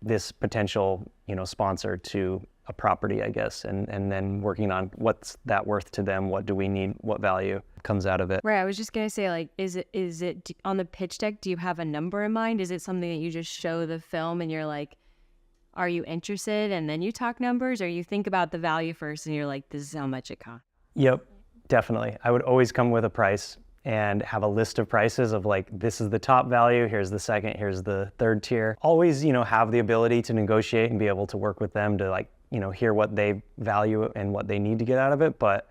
this potential, you know, sponsor to a property, I guess, and then working on what's that worth to them, what do we need, what value comes out of it. Right, I was just gonna say, like, is it on the pitch deck, do you have a number in mind? Is it something that you just show the film and you're like, are you interested? And then you talk numbers, or you think about the value first and you're like, this is how much it costs? Yep, definitely. I would always come with a price and have a list of prices of like, this is the top value, here's the second, here's the third tier. Always, you know, have the ability to negotiate and be able to work with them to like, you know, hear what they value and what they need to get out of it. But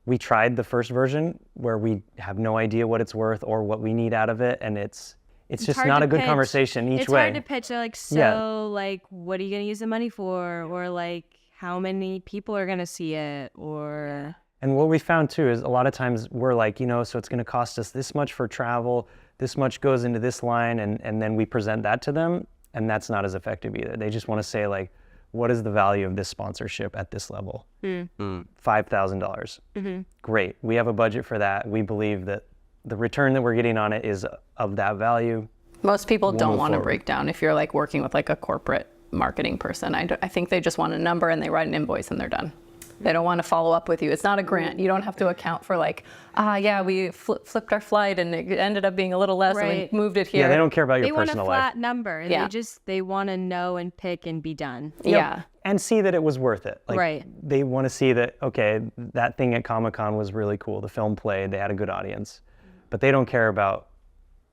we tried the first version where we have no idea what it's worth or what we need out of it, and it's just not a good conversation each way. It's hard to pitch. They're like, so like, what are you gonna use the money for? Or like, how many people are gonna see it? Or and what we found too is a lot of times we're like, you know, so it's gonna cost us this much for travel, this much goes into this line, and then we present that to them, and that's not as effective either. They just want to say like, what is the value of this sponsorship at this level? $5,000. Great. We have a budget for that. We believe that the return that we're getting on it is of that value. Most people don't want to break down if you're like working with like a corporate marketing person. I think they just want a number and they write an invoice and they're done. They don't want to follow up with you. It's not a grant. You don't have to account for like, yeah, we flipped our flight and it ended up being a little less and we moved it here. Yeah, they don't care about your personal life. They want a flat number. Yeah. They want to know and pick and be done. Yep. Yeah. And see that it was worth it. Like, right. They want to see that, okay, that thing at Comic-Con was really cool. The film played, they had a good audience. But they don't care about,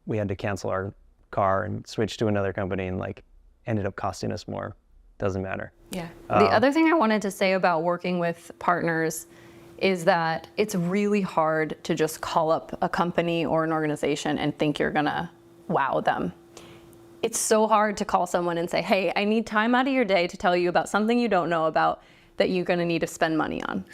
we had to cancel our car and switch to another company and like ended up costing us more. Doesn't matter. Yeah. The other thing I wanted to say about working with partners is that it's really hard to just call up a company or an organization and think you're gonna wow them. It's so hard to call someone and say, hey, I need time out of your day to tell you about something you don't know about that you're gonna need to spend money on.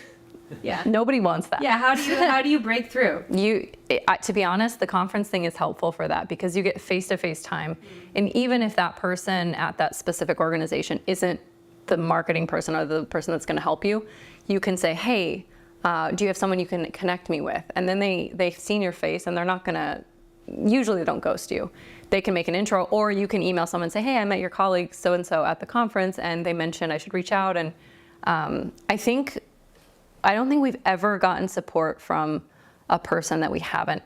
Yeah. Nobody wants that. Yeah. How do you break through? To be honest, the conference thing is helpful for that because you get face-to-face time. And even if that person at that specific organization isn't the marketing person or the person that's going to help you, you can say, hey, do you have someone you can connect me with? And then they've seen your face and they're not going to, usually they don't ghost you. They can make an intro, or you can email someone and say, hey, I met your colleague so-and-so at the conference and they mentioned I should reach out. And I don't think we've ever gotten support from a person that we haven't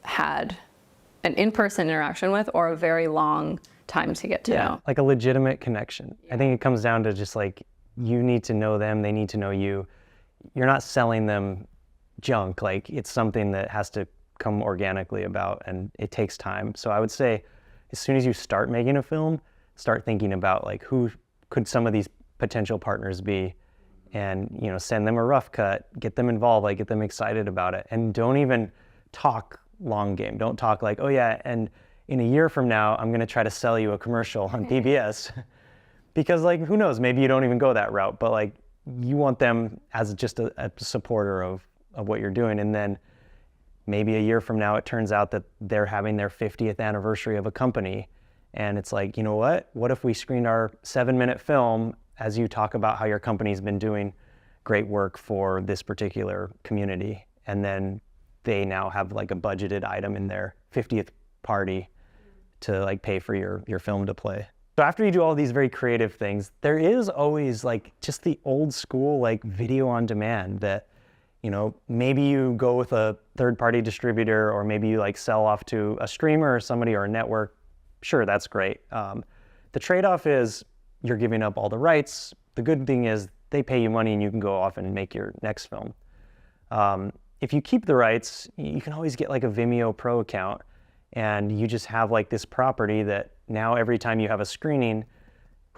had an in-person interaction with or a very long time to get to know. Like a legitimate connection. I think it comes down to just like, you need to know them, they need to know you. You're not selling them junk. Like, it's something that has to come organically about, and it takes time. So I would say, as soon as you start making a film, start thinking about like, who could some of these potential partners be, and send them a rough cut, get them involved, like get them excited about it, and don't even talk long game. Don't talk like, oh yeah, and in a year from now, I'm gonna try to sell you a commercial on PBS, because like, who knows, maybe you don't even go that route, but like, you want them as just a supporter of what you're doing. And then maybe a year from now, it turns out that they're having their 50th anniversary of a company. And it's like, you know what if we screened our 7-minute film as you talk about how your company's been doing great work for this particular community. And then they now have like a budgeted item in their 50th party to like pay for your film to play. So after you do all these very creative things, there is always like just the old school like video on demand that, maybe you go with a third-party distributor, or maybe you like sell off to a streamer or somebody or a network. Sure, that's great. The trade-off is you're giving up all the rights. The good thing is they pay you money and you can go off and make your next film. If you keep the rights, you can always get like a Vimeo Pro account, and you just have like this property that now every time you have a screening,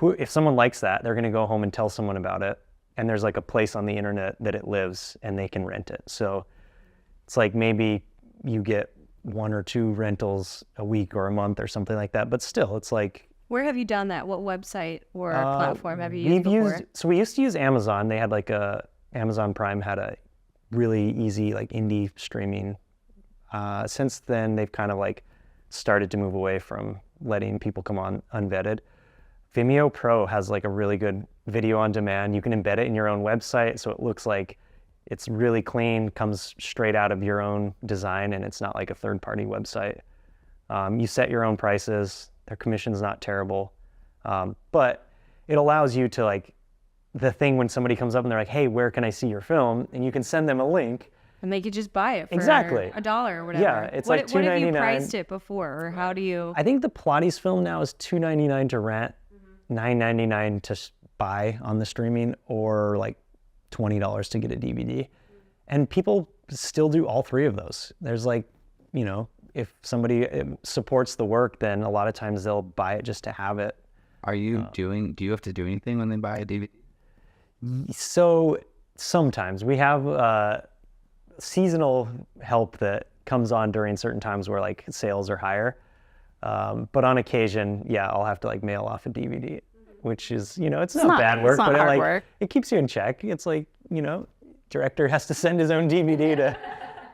if someone likes that, they're gonna go home and tell someone about it. And there's like a place on the internet that it lives and they can rent it. So it's like maybe you get 1 or 2 rentals a week or a month or something like that, but still it's like. Where have you done that? What website or platform have you used before? So we used to use Amazon. They had like Amazon Prime had a really easy like indie streaming. Since then, they've kind of like started to move away from letting people come on unvetted. Vimeo Pro has like a really good video on demand. You can embed it in your own website, so it looks like it's really clean, comes straight out of your own design, and it's not like a third-party website. You set your own prices. Their commission's not terrible, but it allows you to like, the thing when somebody comes up and they're like, hey, where can I see your film? And you can send them a link. And they could just buy it for exactly $1 or whatever. Yeah, it's like $2.99. What have you priced it before, or how do you? I think the Pilates film now is $2.99 to rent, $9.99 to buy on the streaming, or like $20 to get a DVD. And people still do all 3 of those. There's like, if somebody supports the work, then a lot of times they'll buy it just to have it. Do you have to do anything when they buy a DVD? So sometimes we have seasonal help that comes on during certain times where like sales are higher. But on occasion, yeah, I'll have to like mail off a DVD, which is, it's not bad work, but it keeps you in check. It's like, director has to send his own DVD to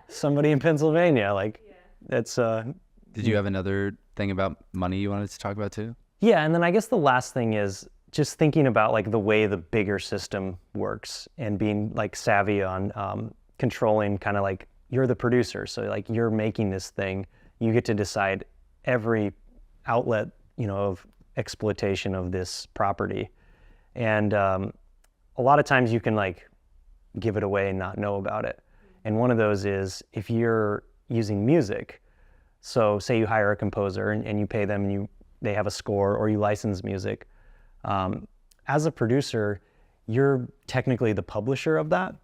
somebody in Pennsylvania. Like, that's. Did you have another thing about money you wanted to talk about too? Yeah, and then I guess the last thing is just thinking about like the way the bigger system works and being like savvy on controlling kind of like, you're the producer, so like you're making this thing, you get to decide every outlet, of exploitation of this property. And a lot of times you can like give it away and not know about it. And one of those is if you're using music, so say you hire a composer and you pay them and they have a score, or you license music. As a producer, you're technically the publisher of that.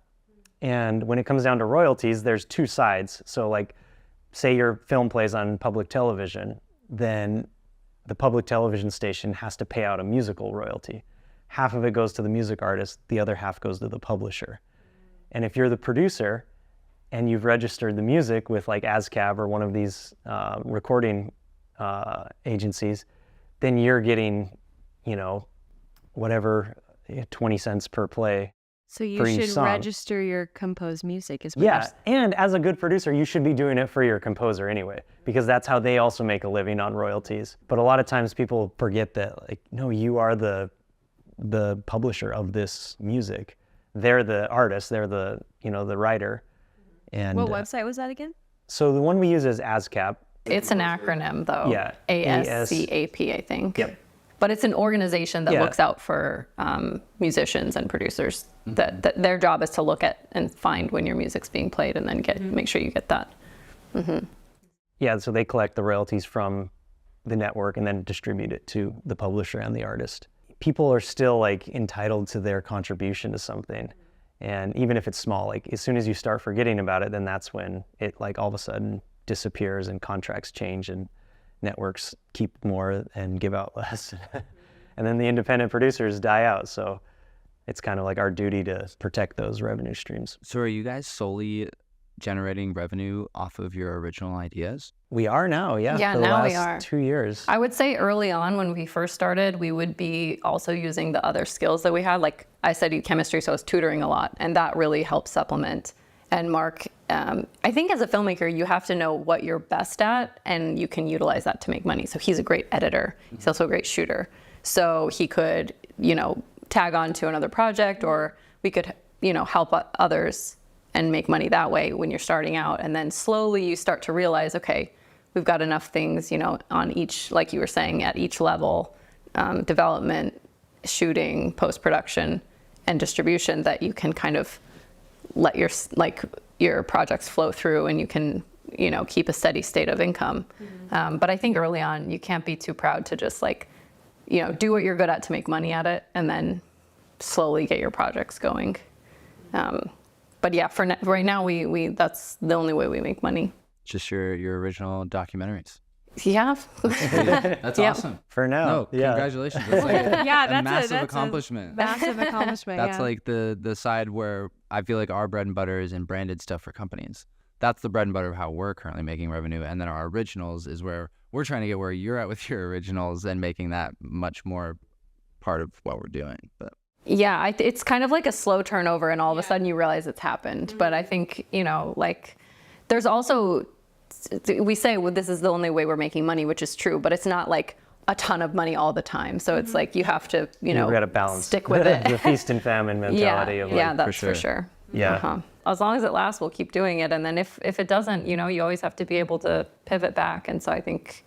And when it comes down to royalties, there's 2 sides. So like, say your film plays on public television, then the public television station has to pay out a musical royalty. Half of it goes to the music artist, the other half goes to the publisher. And if you're the producer and you've registered the music with like ASCAP or one of these recording agencies, then you're getting, whatever, 20 cents per play. So you for each should song. register your composed music as well. Yeah, and as a good producer, you should be doing it for your composer anyway, because that's how they also make a living on royalties. But a lot of times people forget that, like, no, you are the publisher of this music. They're the artist, they're the, the writer. And What website was that again? so the one we use is ASCAP. It's an acronym though. Yeah. ASCAP, I think. Yep. But it's an organization that Yeah. looks out for musicians and producers. That their job is to look at and find when your music's being played, and then make sure you get that. Yeah, so they collect the royalties from the network and then distribute it to the publisher and the artist. People are still like entitled to their contribution to something. And even if it's small, like as soon as you start forgetting about it, then that's when it like all of a sudden disappears and contracts change and networks keep more and give out less. And then the independent producers die out. So it's kind of like our duty to protect those revenue streams. So are you guys solely generating revenue off of your original ideas? We are now, yeah. Yeah, for the now we last are. 2 years. I would say early on when we first started, we would be also using the other skills that we had. Like I studied chemistry, so I was tutoring a lot, and that really helped supplement. And Mark, I think as a filmmaker, you have to know what you're best at, and you can utilize that to make money. So he's a great editor. He's also a great shooter. So he could, tag on to another project, or we could, help others and make money that way when you're starting out. And then slowly you start to realize, okay, we've got enough things, on each, like you were saying, at each level, development, shooting, post-production, and distribution, that you can kind of let your projects flow through, and you can, keep a steady state of income. But I think early on, you can't be too proud to just do what you're good at to make money at it, and then slowly get your projects going. But yeah, right now, we that's the only way we make money. Just your original documentaries. Yeah. That's Yeah. awesome. For now, No, yeah. congratulations. That's like a massive that's accomplishment. Massive accomplishment. That's yeah. like the side where I feel like our bread and butter is in branded stuff for companies. That's the bread and butter of how we're currently making revenue. And then our originals is where we're trying to get where you're at with your originals and making that much more part of what we're doing. But Yeah, it's kind of like a slow turnover, and all of a sudden you realize it's happened. But I think, there's also, we say, well, this is the only way we're making money, which is true, but it's not like a ton of money all the time. So it's like you have to, We got to balance. stick with it. The feast and famine mentality of yeah, like, that's for for sure. Yeah. As long as it lasts, we'll keep doing it. And then if it doesn't, you always have to be able to pivot back. And so I think,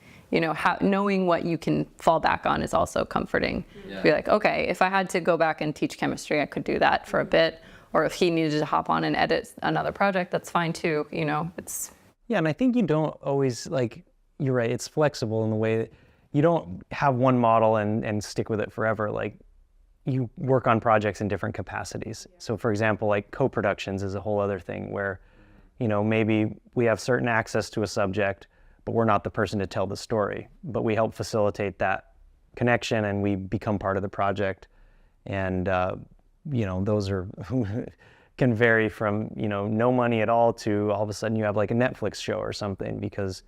knowing what you can fall back on is also comforting. Yeah. Be like, okay, if I had to go back and teach chemistry, I could do that for a bit. Or if he needed to hop on and edit another project, that's fine too. It's. Yeah, and I think you don't always, you're right, it's flexible in the way that you don't have one model and stick with it forever. Like, you work on projects in different capacities. So for example, like co-productions is a whole other thing where, maybe we have certain access to a subject, but we're not the person to tell the story. But we help facilitate that connection, and we become part of the project. And, those are can vary from, no money at all to all of a sudden you have like a Netflix show or something because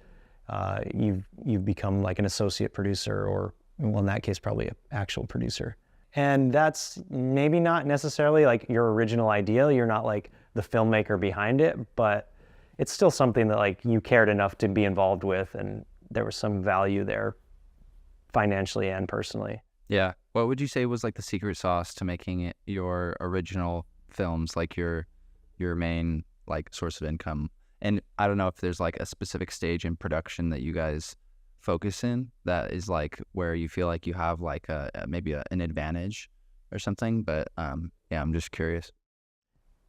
you've become like an associate producer, or, well, in that case, probably an actual producer. And that's maybe not necessarily like your original idea. You're not like the filmmaker behind it, but it's still something that like you cared enough to be involved with, and there was some value there financially and personally. yeah, what would you say was like the secret sauce to making it your original films, like your main like source of income? And I don't know if there's like a specific stage in production that you guys focus in that is like where you feel like you have like maybe an advantage or something, but yeah, I'm just curious.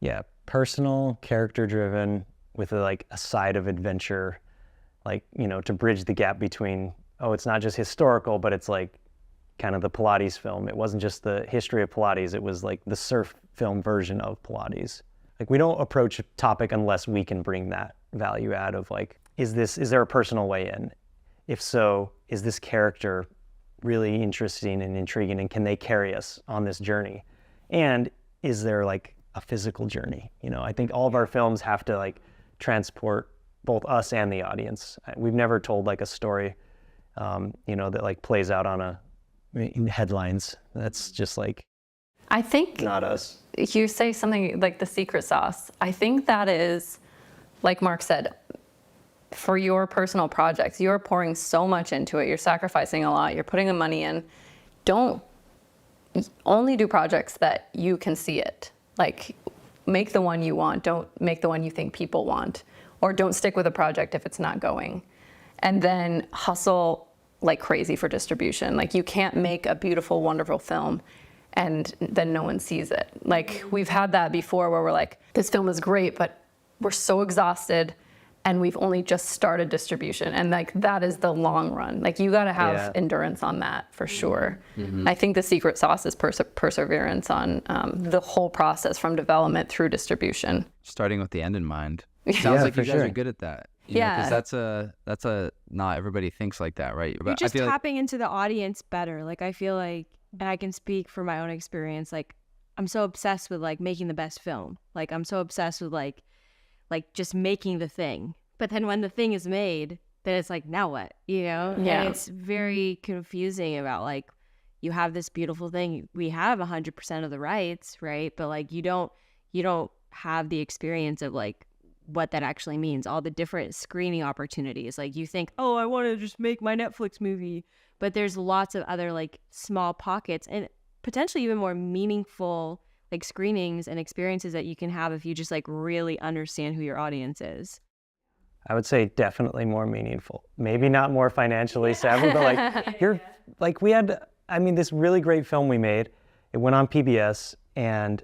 Yeah, personal, character driven, with a side of adventure, to bridge the gap between, it's not just historical, but it's like kind of the Pilates film. It wasn't just the history of Pilates, it was like the surf film version of Pilates. Like, we don't approach a topic unless we can bring that value add of like, is there a personal way in? If so, is this character really interesting and intriguing, and can they carry us on this journey? And is there like a physical journey? I think all of our films have to like transport both us and the audience. We've never told like a story, that like plays out on in headlines. That's just like, I think not us. you say something like the secret sauce. I think that is, like Mark said, for your personal projects, you're pouring so much into it. You're sacrificing a lot. You're putting the money in. Don't only do projects that you can see it. Like, make the one you want. Don't make the one you think people want. Or don't stick with a project if it's not going. And then hustle like crazy for distribution. Like, you can't make a beautiful, wonderful film and then no one sees it. Like, we've had that before where we're like, this film is great, but we're so exhausted and we've only just started distribution. And like, that is the long run. Like, you gotta have endurance on that for sure. I think the secret sauce is perseverance on the whole process from development through distribution. Starting with the end in mind. Sounds like you guys are good at that. Yeah. Because that's a not everybody thinks like that, right? You're just tapping into the audience better. Like, I feel like, and I can speak from my own experience, like, I'm so obsessed with like making the best film. Like, I'm so obsessed with like just making the thing. But then when the thing is made, then it's like, now what? You know? Yeah. And it's very confusing about like, you have this beautiful thing. We have 100% of the rights, right? But like, you don't have the experience of like what that actually means, all the different screening opportunities. Like, you think, oh, I want to just make my Netflix movie, but there's lots of other like small pockets and potentially even more meaningful like screenings and experiences that you can have if you just like really understand who your audience is. I would say definitely more meaningful. Maybe not more financially savvy, but like you're like, we had, I mean, this really great film we made. It went on PBS and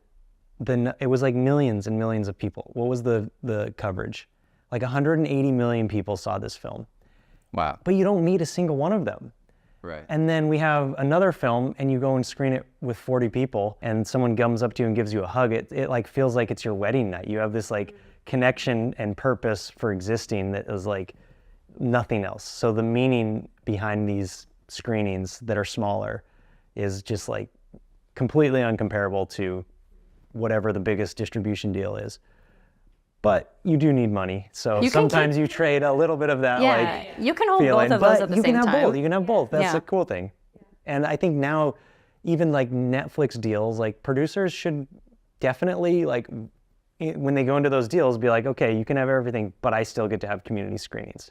then it was like millions and millions of people. What was the coverage? Like 180 million people saw this film. Wow. But you don't meet a single one of them. Right. And then we have another film and you go and screen it with 40 people and someone comes up to you and gives you a hug. It like feels like it's your wedding night. You have this like connection and purpose for existing that is like nothing else. So the meaning behind these screenings that are smaller is just like completely uncomparable to whatever the biggest distribution deal is. But you do need money, so sometimes you trade a little bit of that you can hold feeling, both of those at the you same can have time. both. You can have both. That's the cool thing. And I think now, even like Netflix deals, like producers should definitely like when they go into those deals, be like, okay, you can have everything, but I still get to have community screenings.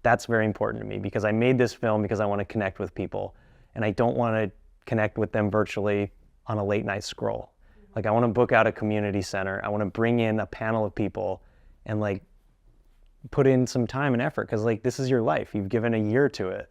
That's very important to me because I made this film because I want to connect with people, and I don't want to connect with them virtually on a late night scroll. Like, I want to book out a community center. I want to bring in a panel of people and like put in some time and effort because like this is your life. You've given a year to it.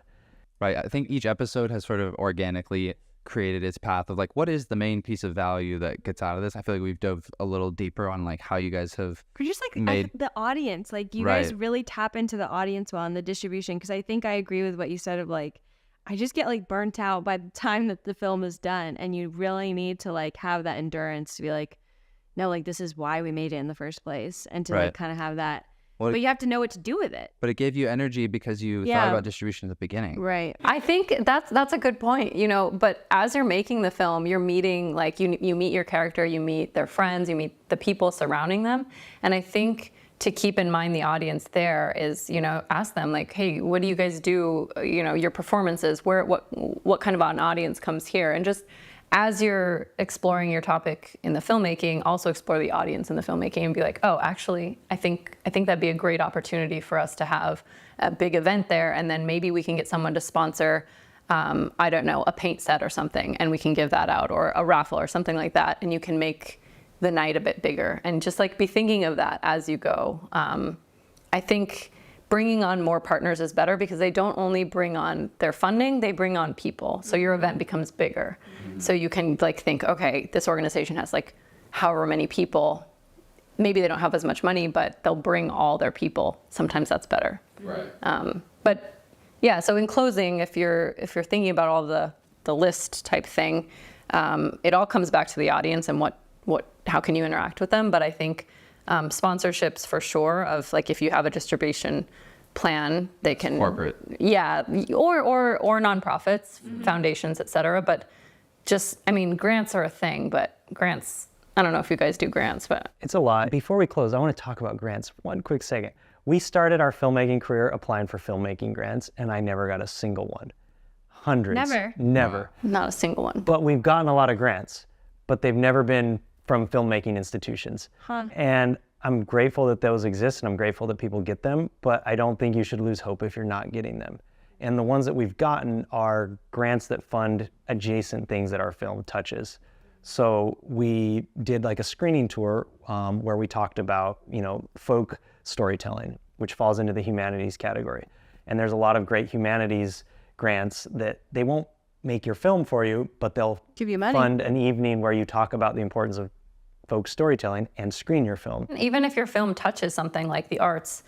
Right. I think each episode has sort of organically created its path of like, what is the main piece of value that gets out of this? I feel like we've dove a little deeper on like how you guys have just like made the audience. Like, you guys really tap into the audience well and the distribution, because I think I agree with what you said of like, I just get like burnt out by the time that the film is done, and you really need to like have that endurance to be like, no, like this is why we made it in the first place, and to like kind of have that. Well, but you have to know what to do with it. But it gave you energy because you thought about distribution at the beginning. Right. I think that's a good point, you know, but as you're making the film, you're meeting, like you meet your character, you meet their friends, you meet the people surrounding them. And I think to keep in mind the audience there is, you know, ask them like, hey, what do you guys do? You know, your performances, what kind of an audience comes here? And just as you're exploring your topic in the filmmaking, also explore the audience in the filmmaking and be like, oh, actually, I think that'd be a great opportunity for us to have a big event there. And then maybe we can get someone to sponsor, I don't know, a paint set or something, and we can give that out, or a raffle or something like that. And you can make the night a bit bigger, and just like be thinking of that as you go. I think bringing on more partners is better because they don't only bring on their funding, they bring on people. So your event becomes bigger. So you can like think, okay, this organization has like however many people. Maybe they don't have as much money, but they'll bring all their people. Sometimes that's better. Right. But yeah, so in closing, if you're thinking about all the list type thing, it all comes back to the audience and how can you interact with them. But I think sponsorships for sure, of like if you have a distribution plan, they can corporate, or nonprofits, foundations, etc. But just, I mean, grants are a thing, but grants, I don't know if you guys do grants, but it's a lot. Before we close, I want to talk about grants one quick second. We started our filmmaking career applying for filmmaking grants, and I never got a single one. Hundreds. Never. Never. not a single one. But we've gotten a lot of grants. but they've never been from filmmaking institutions. And I'm grateful that those exist, and I'm grateful that people get them, but I don't think you should lose hope if you're not getting them. And the ones that we've gotten are grants that fund adjacent things that our film touches. So we did like a screening tour where we talked about, folk storytelling, which falls into the humanities category. And there's a lot of great humanities grants that they won't make your film for you, but they'll give you money. Fund an evening where you talk about the importance of folk storytelling and screen your film. Even if your film touches something like the arts,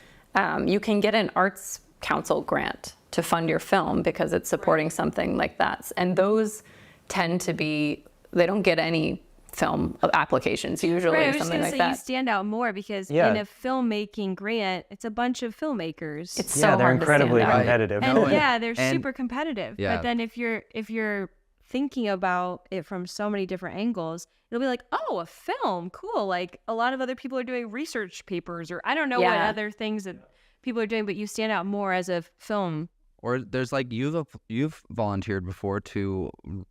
you can get an arts council grant to fund your film because it's supporting something like that. And those tend to be, they don't get any film applications usually, right, something like say that. You stand out more because in a filmmaking grant, it's a bunch of filmmakers. It's so they're hard incredibly to stand out. competitive. And they're super competitive. Yeah. But then if you're thinking about it from so many different angles, it'll be like, oh, a film, cool. Like a lot of other people are doing research papers, or I don't know what other things that people are doing, but you stand out more as a film. Or there's like you've volunteered before to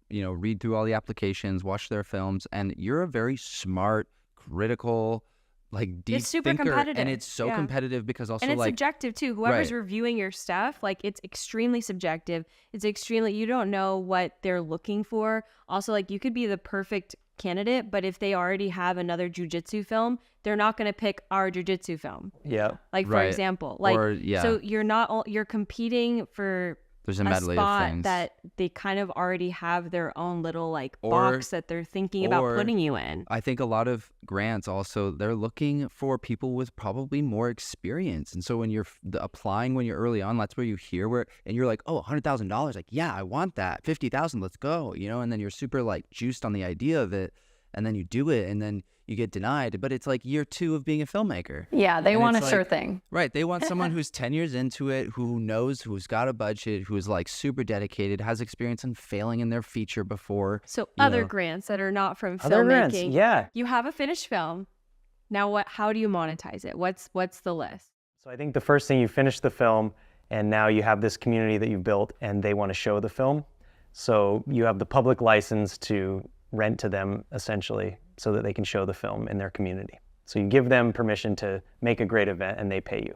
read through all the applications, watch their films, and you're a very smart, critical, like deep It's super thinker, competitive. and it's so competitive because also And it's like subjective too. Whoever's reviewing your stuff, like it's extremely subjective. It's extremely, you don't know what they're looking for. Also, like you could be the perfect candidate, but if they already have another jujitsu film, they're not going to pick our jujitsu film. Yeah. Like for example, like so you're competing for there's a medley spot of things that they kind of already have their own little like box that they're thinking about putting you in. I think a lot of grants also, they're looking for people with probably more experience. And so when you're applying when you're early on, that's where you hear and you're like, oh, $100,000. Like, yeah, I want that. 50,000, let's go. And then you're super like juiced on the idea of it. And then you do it and then you get denied. But it's like year 2 of being a filmmaker. Yeah, they want a sure thing. Right. They want someone who's 10 years into it, who knows, who's got a budget, who's like super dedicated, has experience in failing in their feature before. So other grants that are not from Other filmmaking. grants, yeah. You have a finished film. Now how do you monetize it? What's the list? So I think the first thing, you finish the film and now you have this community that you've built and they want to show the film. So you have the public license to rent to them essentially so that they can show the film in their community. So you give them permission to make a great event and they pay you.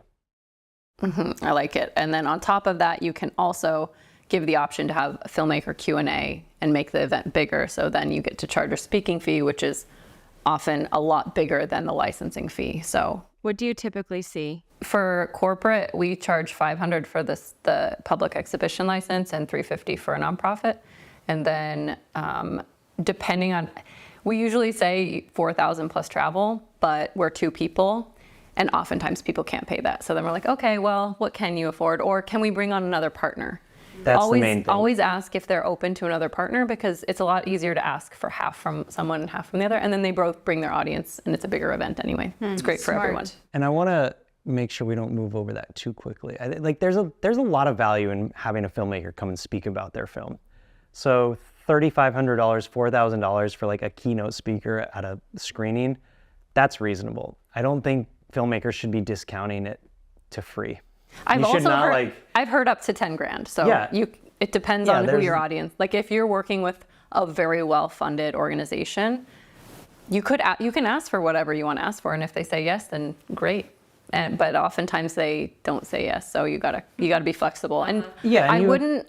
I like it. And then on top of that, you can also give the option to have a filmmaker Q&A and make the event bigger. So then you get to charge a speaking fee, which is often a lot bigger than the licensing fee. So what do you typically see? For corporate, we charge $500 for the public exhibition license and $350 for a nonprofit. And then depending on, we usually say $4,000 plus travel, but we're 2 people. And oftentimes people can't pay that. So then we're like, okay, well, what can you afford? Or can we bring on another partner? That's the main thing. Always ask if they're open to another partner, because it's a lot easier to ask for half from someone and half from the other. And then they both bring their audience and it's a bigger event anyway. It's great for everyone. And I want to make sure we don't move over that too quickly. There's a lot of value in having a filmmaker come and speak about their film. So $3,500, $4,000 for like a keynote speaker at a screening, that's reasonable. I don't think filmmakers should be discounting it to free. I've heard up to 10 grand. So it depends on who your audience. Like if you're working with a very well-funded organization, you can ask for whatever you want to ask for, and if they say yes, then great. But oftentimes they don't say yes, so you gotta be flexible. And I wouldn't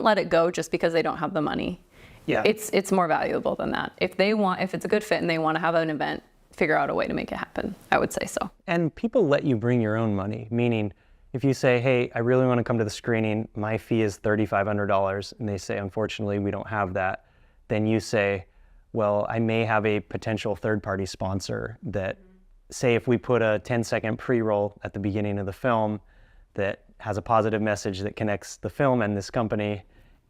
let it go just because they don't have the money. Yeah, it's more valuable than that. If it's a good fit and they want to have an event, figure out a way to make it happen. I would say so. And people let you bring your own money, meaning if you say, hey, I really want to come to the screening, my fee is $3,500, and they say, unfortunately, we don't have that, then you say, well, I may have a potential third-party sponsor that, say if we put a 10-second pre-roll at the beginning of the film that has a positive message that connects the film and this company,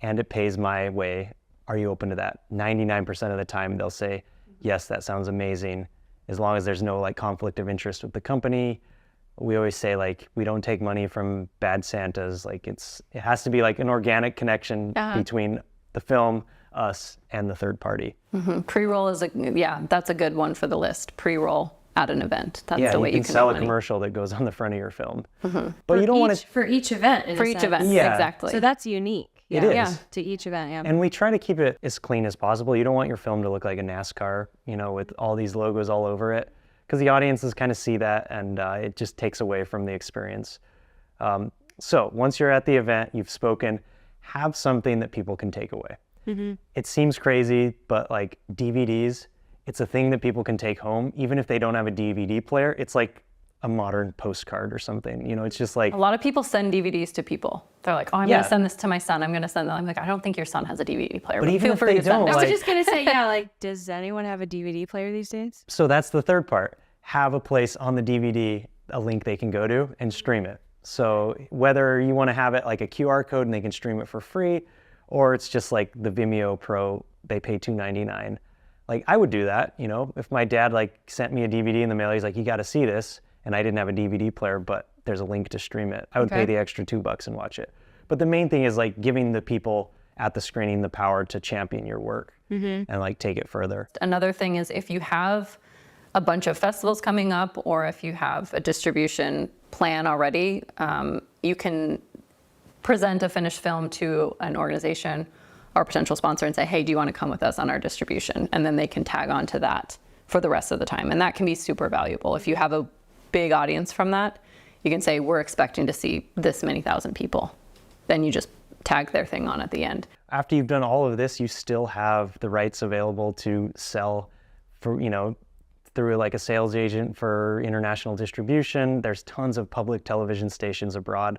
and it pays my way, are you open to that? 99% of the time they'll say, yes, that sounds amazing, as long as there's no like conflict of interest with the company. We always say like, we don't take money from bad Santas. Like it has to be like an organic connection between the film, us, and the third party. Pre-roll that's a good one for the list. Pre-roll at an event. That's the way you can sell a money. Commercial that goes on the front of your film. But you don't want to for each event. For each event, Yeah. exactly. So that's unique. It is. Yeah, to each event, yeah. And we try to keep it as clean as possible. You don't want your film to look like a NASCAR, with all these logos all over it, because the audiences kind of see that, and it just takes away from the experience. So once you're at the event, you've spoken, have something that people can take away. It seems crazy, but like DVDs, it's a thing that people can take home. Even if they don't have a DVD player, it's like a modern postcard or something. It's just like... A lot of people send DVDs to people. They're like, oh, I'm going to send this to my son. I'm going to send that. I'm like, I don't think your son has a DVD player. But even feel if free they to send don't, it. I was just going to say, does anyone have a DVD player these days? So that's the third part. Have a place on the DVD, a link they can go to and stream it. So whether you want to have it like a QR code and they can stream it for free, or it's just like the Vimeo Pro, they pay $2.99. Like I would do that, if my dad like sent me a DVD in the mail, he's like, you got to see this, and I didn't have a DVD player, but there's a link to stream it. I would pay the extra $2 and watch it. But the main thing is like giving the people at the screening the power to champion your work and like take it further. Another thing is if you have a bunch of festivals coming up, or if you have a distribution plan already, you can present a finished film to an organization or potential sponsor and say, hey, do you want to come with us on our distribution? And then they can tag on to that for the rest of the time. And that can be super valuable. If you have a big audience from that, you can say, we're expecting to see this many thousand people. Then you just tag their thing on at the end. After you've done all of this, you still have the rights available to sell for, through like a sales agent for international distribution. There's tons of public television stations abroad,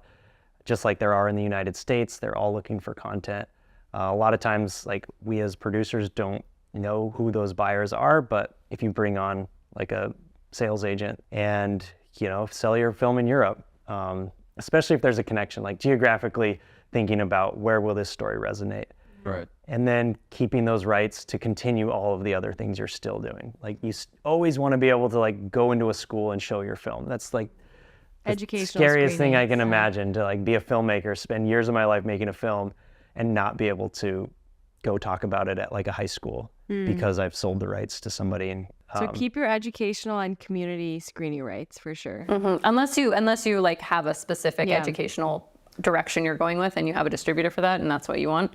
just like there are in the United States. They're all looking for content. A lot of times, like we as producers don't know who those buyers are, but if you bring on like a sales agent and, sell your film in Europe, especially if there's a connection, like geographically thinking about where will this story resonate. Right. And then keeping those rights to continue all of the other things you're still doing. Like you always want to be able to like go into a school and show your film. That's like the scariest thing I can imagine, to like be a filmmaker, spend years of my life making a film and not be able to go talk about it at like a high school because I've sold the rights to somebody. And so keep your educational and community screening rights for sure. Unless you like have a specific educational direction you're going with and you have a distributor for that and that's what you want,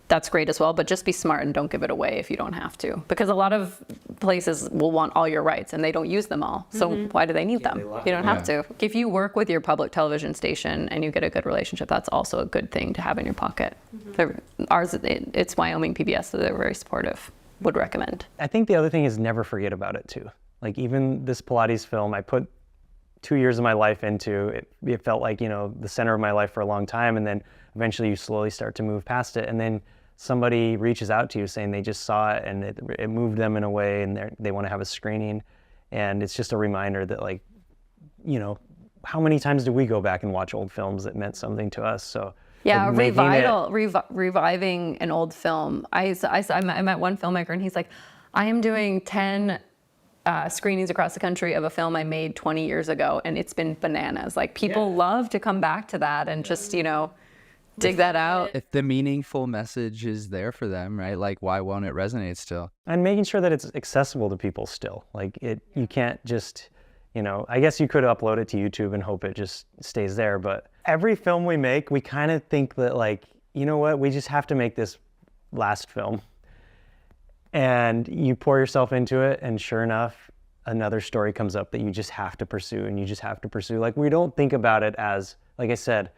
that's great as well. But just be smart and don't give it away if you don't have to, because a lot of places will want all your rights and they don't use them all. So why do they need them? You don't have to. If you work with your public television station and you get a good relationship, that's also a good thing to have in your pocket. It's Wyoming PBS, so they're very supportive. Would recommend. I think the other thing is never forget about it too. Like even this Pilates film, I put 2 years of my life into it. It felt like, the center of my life for a long time. And then eventually you slowly start to move past it. And then somebody reaches out to you saying they just saw it and it moved them in a way and they want to have a screening. And it's just a reminder that like, how many times do we go back and watch old films that meant something to us? So yeah, reviving an old film. I met one filmmaker and he's like, I am doing 10 screenings across the country of a film I made 20 years ago, and it's been bananas. Like people love to come back to that and just, dig that out. If the meaningful message is there for them, right? Like why won't it resonate still? And making sure that it's accessible to people still. Like you can't just, I guess you could upload it to YouTube and hope it just stays there, but every film we make, we kind of think that like, you know what, we just have to make this last film. And you pour yourself into it, and sure enough, another story comes up that you just have to pursue, and you just have to pursue. Like we don't think about it as, like I said,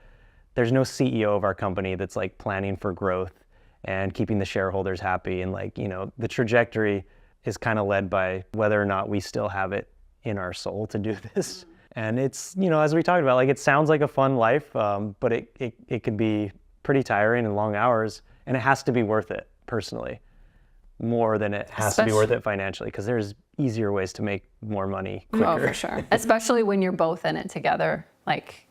there's no CEO of our company that's like planning for growth and keeping the shareholders happy. And like, the trajectory is kind of led by whether or not we still have it in our soul to do this. And it's, as we talked about, like it sounds like a fun life, but it could be pretty tiring and long hours, and it has to be worth it personally, more than it has to be worth it financially, because there's easier ways to make more money quicker. Oh, for sure. Especially when you're both in it together, like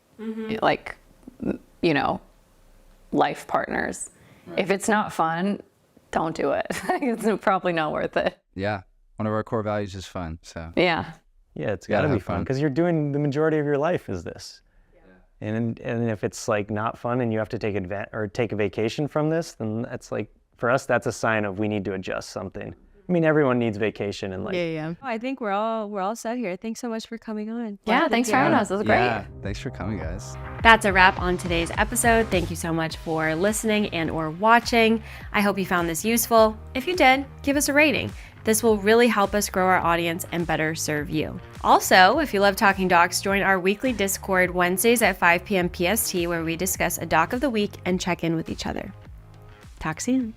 life partners. Right. If it's not fun, don't do it. It's probably not worth it. Yeah. One of our core values is fun. So yeah. Yeah, it's got to be fun because you're doing the majority of your life is this. Yeah. And if it's like not fun and you have to take a vacation from this, then that's like, for us, that's a sign of we need to adjust something. I mean, everyone needs vacation and like. Yeah. I think we're all set here. Thanks so much for coming on. Yeah, thanks for having us. It was great. Yeah, thanks for coming, guys. That's a wrap on today's episode. Thank you so much for listening and or watching. I hope you found this useful. If you did, give us a rating. This will really help us grow our audience and better serve you. Also, if you love talking docs, join our weekly Discord Wednesdays at 5 p.m. PST, where we discuss a doc of the week and check in with each other. Talk soon.